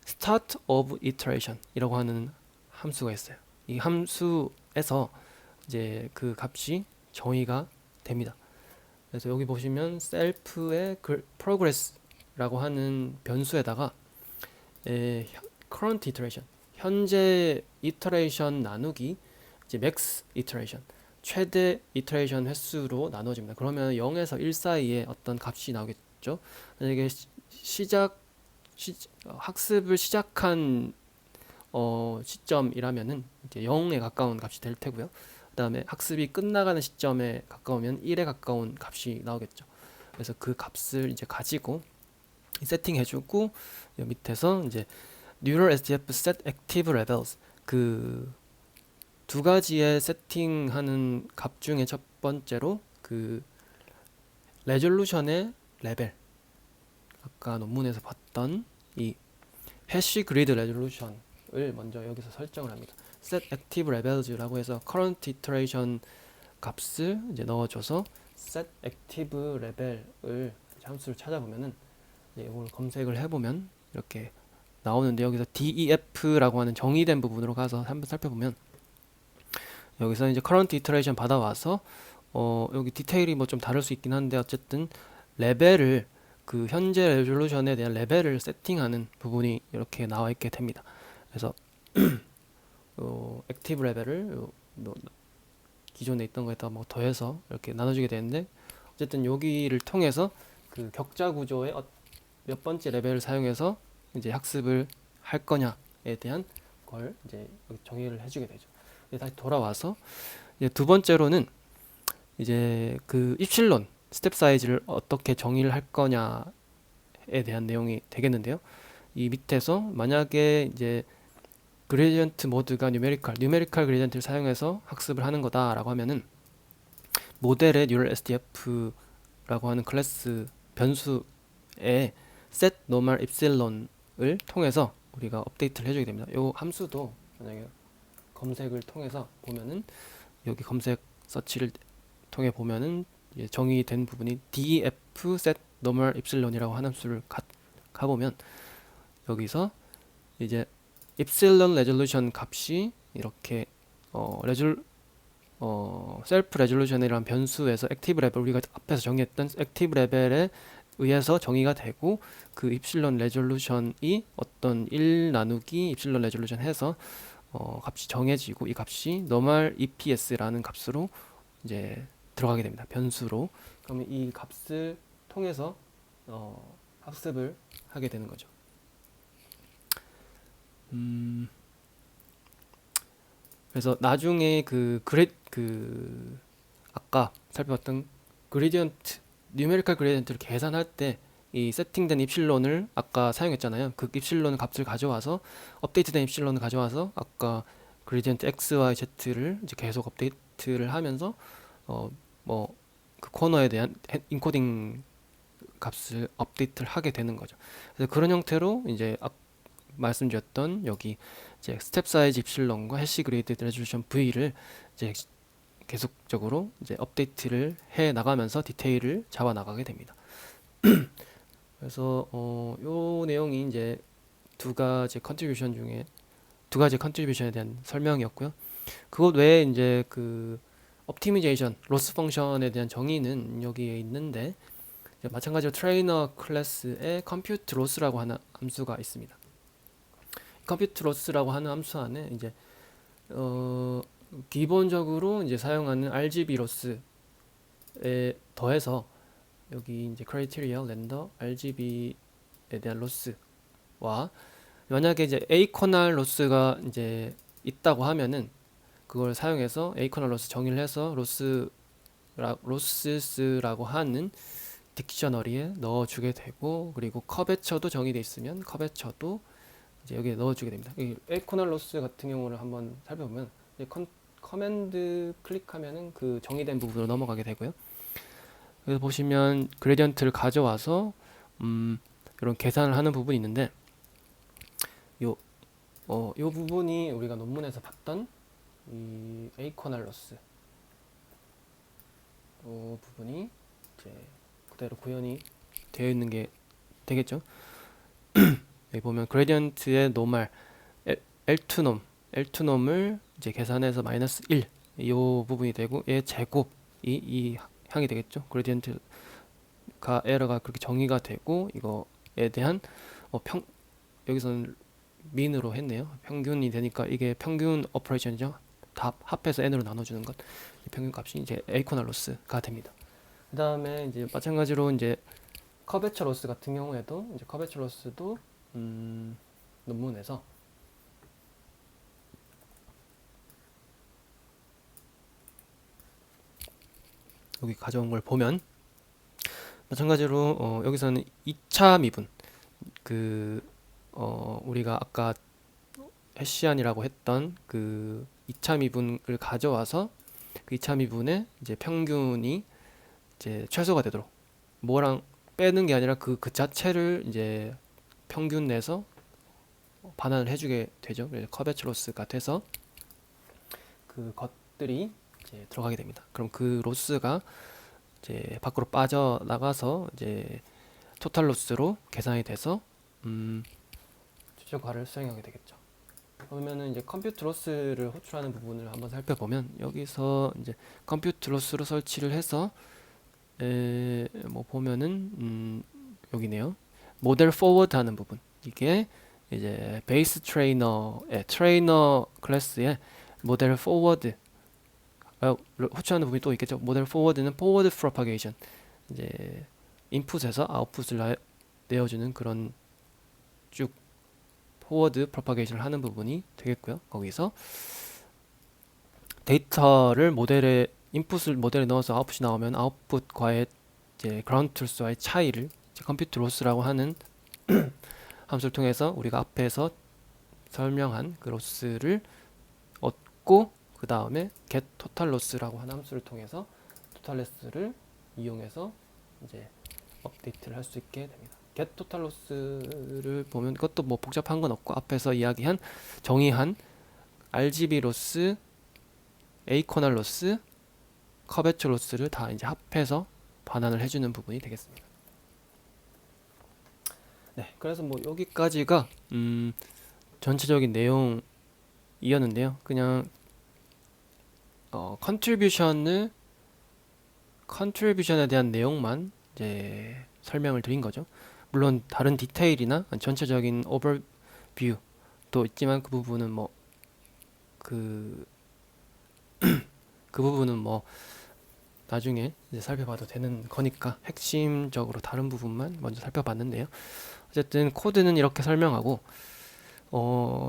start of iteration 이라고 하는 함수가 있어요. 이 함수에서 이제 그 값이 정의가 됩니다. 그래서 여기 보시면 self의 progress라고 하는 변수에다가 current iteration, 현재 이터레이션 나누기 이제 max iteration, 최대 이터레이션 횟수로 나눠집니다. 그러면 0에서 1 사이에 어떤 값이 나오겠죠. 나왔죠. 만약에 학습을 시작한 시점이라면은 이제 0에 가까운 값이 될 테고요. 그 다음에 학습이 끝나가는 시점에 가까우면 1에 가까운 값이 나오겠죠. 그래서 그 값을 이제 가지고 세팅해주고 밑에서 이제 Neural SDF Set Active Levels 그 두 가지의 세팅하는 값 중에 첫 번째로 그 레졸루션의 레벨, 아까 논문에서 봤던 이 해시 그리드 레졸루션을 먼저 여기서 설정을 합니다. Set Active Levels라고 해서 Current Iteration 값을 이제 넣어줘서 Set Active Level을 함수를 찾아보면은 이걸 검색을 해보면 이렇게 나오는데, 여기서 DEF라고 하는 정의된 부분으로 가서 한번 살펴보면 여기서 이제 Current Iteration 받아와서 여기 디테일이 뭐 좀 다를 수 있긴 한데 어쨌든 레벨을 그 현재 레졸루션에 대한 레벨을 세팅하는 부분이 이렇게 나와 있게 됩니다. 그래서 액티브 레벨을 기존에 있던 거에다 뭐 더해서 이렇게 나눠주게 되는데, 어쨌든 여기를 통해서 그 격자 구조의 몇 번째 레벨을 사용해서 이제 학습을 할 거냐에 대한 걸 이제 정의를 해주게 되죠. 다시 돌아와서 이제 두 번째로는 이제 그 입실론 스텝 사이즈를 어떻게 정의를 할 거냐에 대한 내용이 되겠는데요. 이 밑에서 만약에 이제 그레디언트 모드가 뉴메리컬 그레디언트를 사용해서 학습을 하는 거다라고 하면은 모델의 Neural SDF라고 하는 클래스 변수에 set normal epsilon을 통해서 우리가 업데이트를 해주게 됩니다. 이 함수도 만약에 검색을 통해서 보면은 여기 검색 서치를 통해 보면은 정의된 부분이 def set normal epsilon이라고 하는 함수를 가보면 여기서 이제 epsilon resolution 값이 이렇게 셀프 레졸루션이라는 변수에서 액티브 레벨, 우리가 앞에서 정의했던 액티브 레벨에 의해서 정의가 되고, 그 입실론 레졸루션이 어떤 1 나누기 입실론 레졸루션 해서 값이 정해지고, 이 값이 normal EPS라는 값으로 이제 들어가게 됩니다. 변수로. 그러면 이 값을 통해서 학습을 하게 되는 거죠. 그래서 나중에 아까 살펴봤던 그레디언트, 뉴메리컬 그레디언트를 계산할 때 이 세팅된 입실론을 아까 사용했잖아요. 그 입실론 값을 가져와서 업데이트된 입실론을 가져와서 아까 그레디언트 x, y, z를 이제 계속 업데이트를 하면서 뭐 그 코너에 대한 인코딩 값을 업데이트를 하게 되는 거죠. 그래서 그런 형태로 이제 말씀드렸던 여기 이제 스텝 사이즈 입실론과 해시 그레이드 레졸루션 V를 이제 계속적으로 이제 업데이트를 해 나가면서 디테일을 잡아 나가게 됩니다. 그래서 요 내용이 이제 두 가지 컨트리뷰션에 대한 설명이었고요. 그것 외에 이제 그 옵티미제이션 로스 펑션에 대한 정의는 여기에 있는데, 마찬가지로 트레이너 클래스에 컴퓨트 로스라고 하는 함수가 있습니다. 컴퓨트 로스라고 하는 함수 안에 이제 기본적으로 이제 사용하는 RGB 로스에 더해서 여기 이제 크라이테리아 렌더 RGB에 대한 로스와, 만약에 이제 에이코날 로스가 이제 있다고 하면은 그걸 사용해서 에이코날 로스 정의를 해서 로스스라고 하는 딕셔너리에 넣어주게 되고, 그리고 커베처도 정의되어 있으면 커베처도 이제 여기에 넣어주게 됩니다. 이 에이코날 로스 같은 경우를 한번 살펴보면 커맨드 클릭하면은 그 정의된 부분으로 넘어가게 되고요. 그래서 보시면 그레디언트를 가져와서 이런 계산을 하는 부분이 있는데, 요 부분이 우리가 논문에서 봤던 이 에이코날 로스 부분이 이제 그대로 구현이 되어 있는 게 되겠죠. 여기 보면 그레디언트의 노멀 L2놈을 이제 계산해서 마이너스 1 이 부분이 되고, 얘 제곱이 이 향이 되겠죠. 그레디언트가 에러가 그렇게 정의가 되고, 이거에 대한 여기서는 민으로 했네요. 평균이 되니까 이게 평균 오퍼레이션이죠. 다 합해서 n으로 나눠주는 것. 이 평균 값이 이제 에이코날 로스가 됩니다. 그 다음에 이제 마찬가지로 이제 커베처 로스 같은 경우에도 이제 커베처 로스도 논문에서 여기 가져온 걸 보면 마찬가지로 여기서는 2차 미분 우리가 아까 해시안이라고 했던 그 2차 미분을 가져와서 그 2차 미분의 이제 평균이 이제 최소가 되도록 뭐랑 빼는 게 아니라 그 자체를 이제 평균 내서 반환을 해주게 되죠. 그래서 커베처로스가 돼서 그 것들이 이제 들어가게 됩니다. 그럼 그 로스가 이제 밖으로 빠져나가서 이제 토탈 로스로 계산이 돼서 최저가를 수행하게 되겠죠. 그러면은 이제 컴퓨트 로스를 호출하는 부분을 한번 살펴보면 여기서 이제 컴퓨트 로스로 설치를 해서 뭐 보면은 여기네요. 모델 포워드 하는 부분. 이게 이제 베이스 트레이너 클래스의 모델 포워드 호출하는 부분이 또 있겠죠. 모델 포워드는 포워드 프로파게이션. 이제 인풋에서 아웃풋을 내어주는 그런 쭉 포워드 프로파게이션을 하는 부분이 되겠고요. 거기서 데이터를 모델에 인풋을 모델에 넣어서 아웃풋이 나오면 아웃풋과의 이제 그라운드 트루스와의 차이를 컴퓨트 로스라고 하는 함수를 통해서 우리가 앞에서 설명한 그 로스를 얻고 그 다음에 get total loss라고 하는 함수를 통해서 total loss를 이용해서 이제 업데이트를 할 수 있게 됩니다. get total loss를 보면 그것도 뭐 복잡한 건 없고 앞에서 이야기한 정의한 RGB 로스, 에이코날 로스, 커베처 로스를 다 이제 합해서 반환을 해주는 부분이 되겠습니다. 네, 그래서 뭐 여기까지가 전체적인 내용이었는데요. 그냥 컨트리뷰션에 대한 내용만 이제 설명을 드린 거죠. 물론 다른 디테일이나 전체적인 오버뷰도 있지만 그 부분은 그 부분은 나중에 이제 살펴봐도 되는 거니까 핵심적으로 다른 부분만 먼저 살펴봤는데요. 어쨌든 코드는 이렇게 설명하고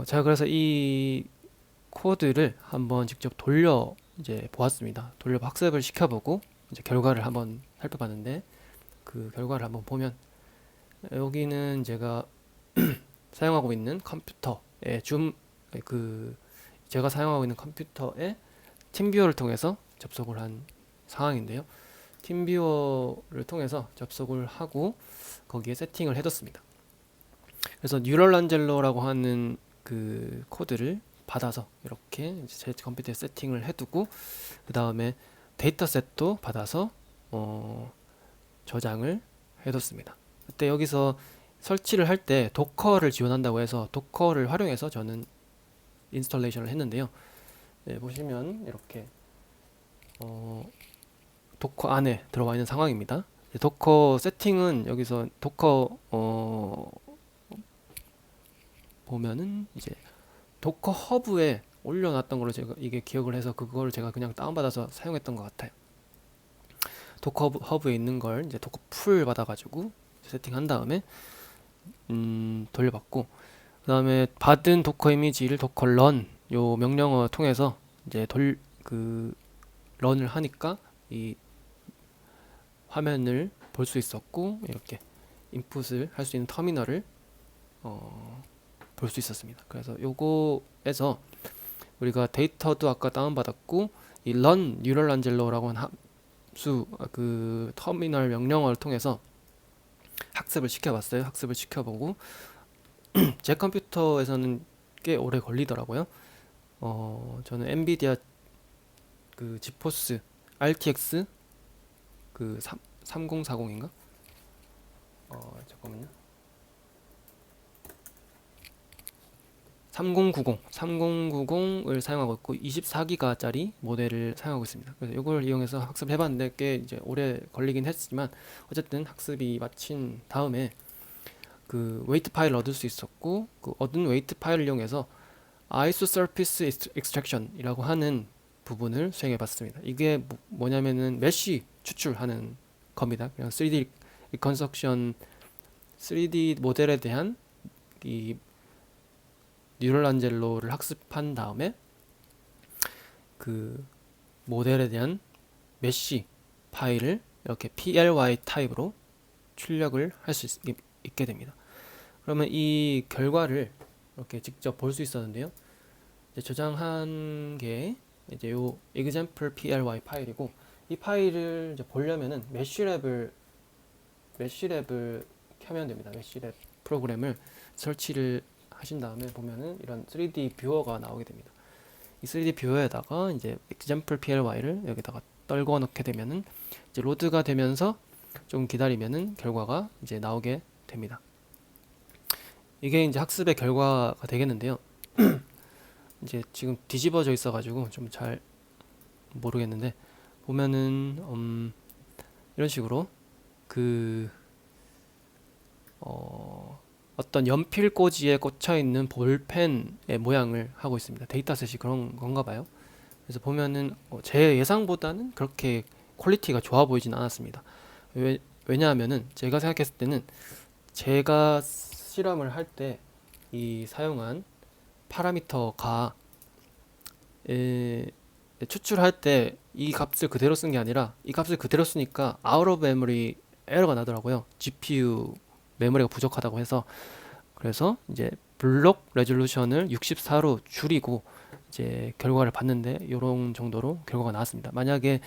제가 그래서 이 코드를 한번 직접 돌려 이제 보았습니다. 돌려 학습을 시켜보고 이제 결과를 한번 살펴봤는데 그 결과를 한번 보면 여기는 제가 사용하고 있는 컴퓨터의 제가 사용하고 있는 컴퓨터에 팀뷰어를 통해서 접속을 한 상황인데요. 팀뷰어를 통해서 접속을 하고 거기에 세팅을 해뒀습니다. 그래서 뉴럴란젤로라고 하는 그 코드를 받아서 이렇게 제 컴퓨터에 세팅을 해두고 그 다음에 데이터셋도 받아서 저장을 해뒀습니다. 그때 여기서 설치를 할 때 도커를 지원한다고 해서 도커를 활용해서 저는 인스톨레이션을 했는데요. 네, 보시면 이렇게 도커 안에 들어와 있는 상황입니다. 도커 세팅은 여기서 도커 보면은 이제 도커 허브에 올려놨던 걸로 제가 이게 기억을 해서 그걸 제가 그냥 다운받아서 사용했던 것 같아요. 도커 허브에 있는 걸 이제 도커 풀 받아가지고 세팅한 다음에 돌려받고 그 다음에 받은 도커 이미지를 도커 런 요 명령어 통해서 이제 런을 하니까 이 화면을 볼 수 있었고 이렇게 인풋을 할 수 있는 터미널을 볼 수 있었습니다. 그래서 요거에서 우리가 데이터도 아까 다운받았고 이 run 뉴럴란젤로라고 하는 함수 그 터미널 명령어를 통해서 학습을 시켜봤어요. 학습을 시켜보고 제 컴퓨터에서는 꽤 오래 걸리더라고요. 저는 엔비디아 그 지포스 RTX 그 3040인가? 잠깐만요. 3090을 사용하고 있고 24기가짜리 모델을 사용하고 있습니다. 그래서 이걸 이용해서 학습을 해봤는데 꽤 이제 오래 걸리긴 했지만 어쨌든 학습이 마친 다음에 그 웨이트 파일을 얻을 수 있었고 그 얻은 웨이트 파일을 이용해서 Isosurface Extraction이라고 하는 부분을 수행해봤습니다. 이게 뭐냐면은 메쉬 추출하는 겁니다. 그냥 3D 리컨스트럭션 3D 모델에 대한 이 뉴럴 안젤로를 학습한 다음에 그 모델에 대한 메쉬 파일을 이렇게 ply 타입으로 출력을 할 수 있게 됩니다. 그러면 이 결과를 이렇게 직접 볼 수 있었는데요. 이제 저장한 게 이제 요 example ply 파일이고, 이 파일을 이제 보려면은 메쉬랩을 켜면 됩니다. 메쉬랩 프로그램을 설치를 하신 다음에 보면은 이런 3D 뷰어가 나오게 됩니다. 이 3D 뷰어에다가 이제 example ply를 여기다가 떨궈 넣게 되면은 이제 로드가 되면서 좀 기다리면은 결과가 이제 나오게 됩니다. 이게 이제 학습의 결과가 되겠는데요. 이제 지금 뒤집어져 있어가지고 좀 잘 모르겠는데, 보면은 이런 식으로 그 어떤 연필 꽂이에 꽂혀 있는 볼펜의 모양을 하고 있습니다. 데이터셋이 그런 건가 봐요. 그래서 보면은 제 예상보다는 그렇게 퀄리티가 좋아 보이진 않았습니다. 왜냐하면은 제가 생각했을 때는 제가 실험을 할 때 이 사용한 파라미터가 추출할 때 이 값을 그대로 쓴 게 아니라 이 값을 그대로 쓰니까 out of memory 에러가 나더라고요. GPU 메모리가 부족하다고 해서. 그래서 이제 블록 레졸루션을 64로 줄이고 이제 결과를 봤는데 이런 정도로 결과가 나왔습니다. 만약에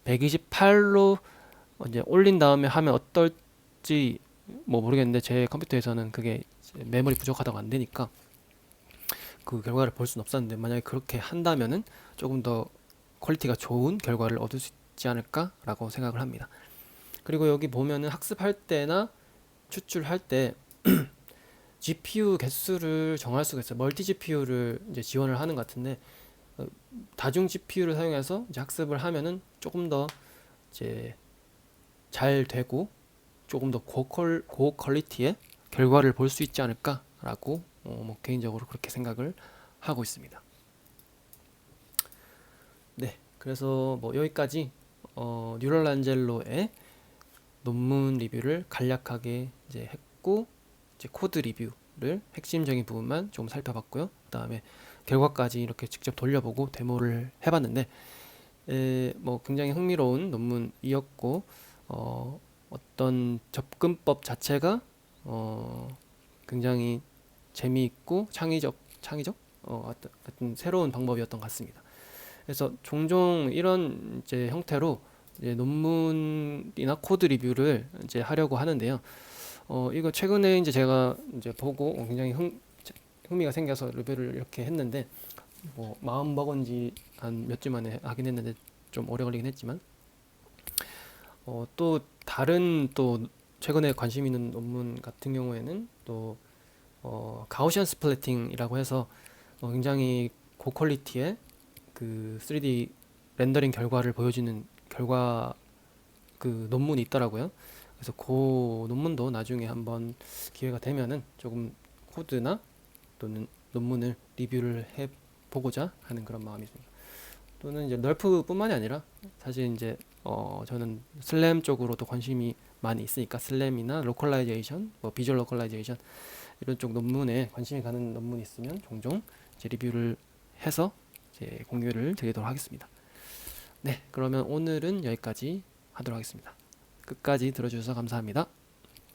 128로 이제 올린 다음에 하면 어떨지 뭐 모르겠는데, 제 컴퓨터에서는 그게 메모리 부족하다고 안 되니까 그 결과를 볼 수는 없었는데, 만약에 그렇게 한다면은 조금 더 퀄리티가 좋은 결과를 얻을 수 있지 않을까라고 생각을 합니다. 그리고 여기 보면은 학습할 때나 추출할 때 GPU 개수를 정할 수가 있어요. 멀티 GPU를 이제 지원을 하는 것 같은데, 다중 GPU를 사용해서 이제 학습을 하면은 조금 더 이제 잘 되고 조금 더 고퀄리티의 결과를 볼 수 있지 않을까라고 뭐 개인적으로 그렇게 생각을 하고 있습니다. 네, 그래서 뭐 여기까지 뉴럴 안젤로의 논문 리뷰를 간략하게 이제 했고, 이제 코드 리뷰를 핵심적인 부분만 좀 살펴봤고요. 그다음에 결과까지 이렇게 직접 돌려보고 데모를 해봤는데, 뭐 굉장히 흥미로운 논문이었고, 어떤 접근법 자체가 굉장히 재미있고 창의적 하여튼 새로운 방법이었던 것 같습니다. 그래서 종종 이런 이제 형태로 이제 논문이나 코드 리뷰를 이제 하려고 하는데요. 이거 최근에 이제 제가 이제 보고 굉장히 흥미가 생겨서 리뷰를 이렇게 했는데, 뭐 마음 먹은 지 한 몇 주 만에 하긴 했는데 좀 오래 걸리긴 했지만, 또 다른 또 최근에 관심 있는 논문 같은 경우에는 또 가우시안 스플래팅이라고 해서 굉장히 고퀄리티의 그 3D 렌더링 결과를 보여주는 결과 그 논문이 있더라고요. 그래서 그 논문도 나중에 한번 기회가 되면은 조금 코드나 또는 논문을 리뷰를 해 보고자 하는 그런 마음이 듭니다. 또는 이제 널프뿐만이 아니라 사실 이제 저는 슬램 쪽으로도 관심이 많이 있으니까 슬램이나 로컬라이제이션, 뭐 비주얼 로컬라이제이션 이런 쪽 논문에 관심이 가는 논문이 있으면 종종 이제 리뷰를 해서 이제 공유를 드리도록 하겠습니다. 네, 그러면 오늘은 여기까지 하도록 하겠습니다. 끝까지 들어주셔서 감사합니다.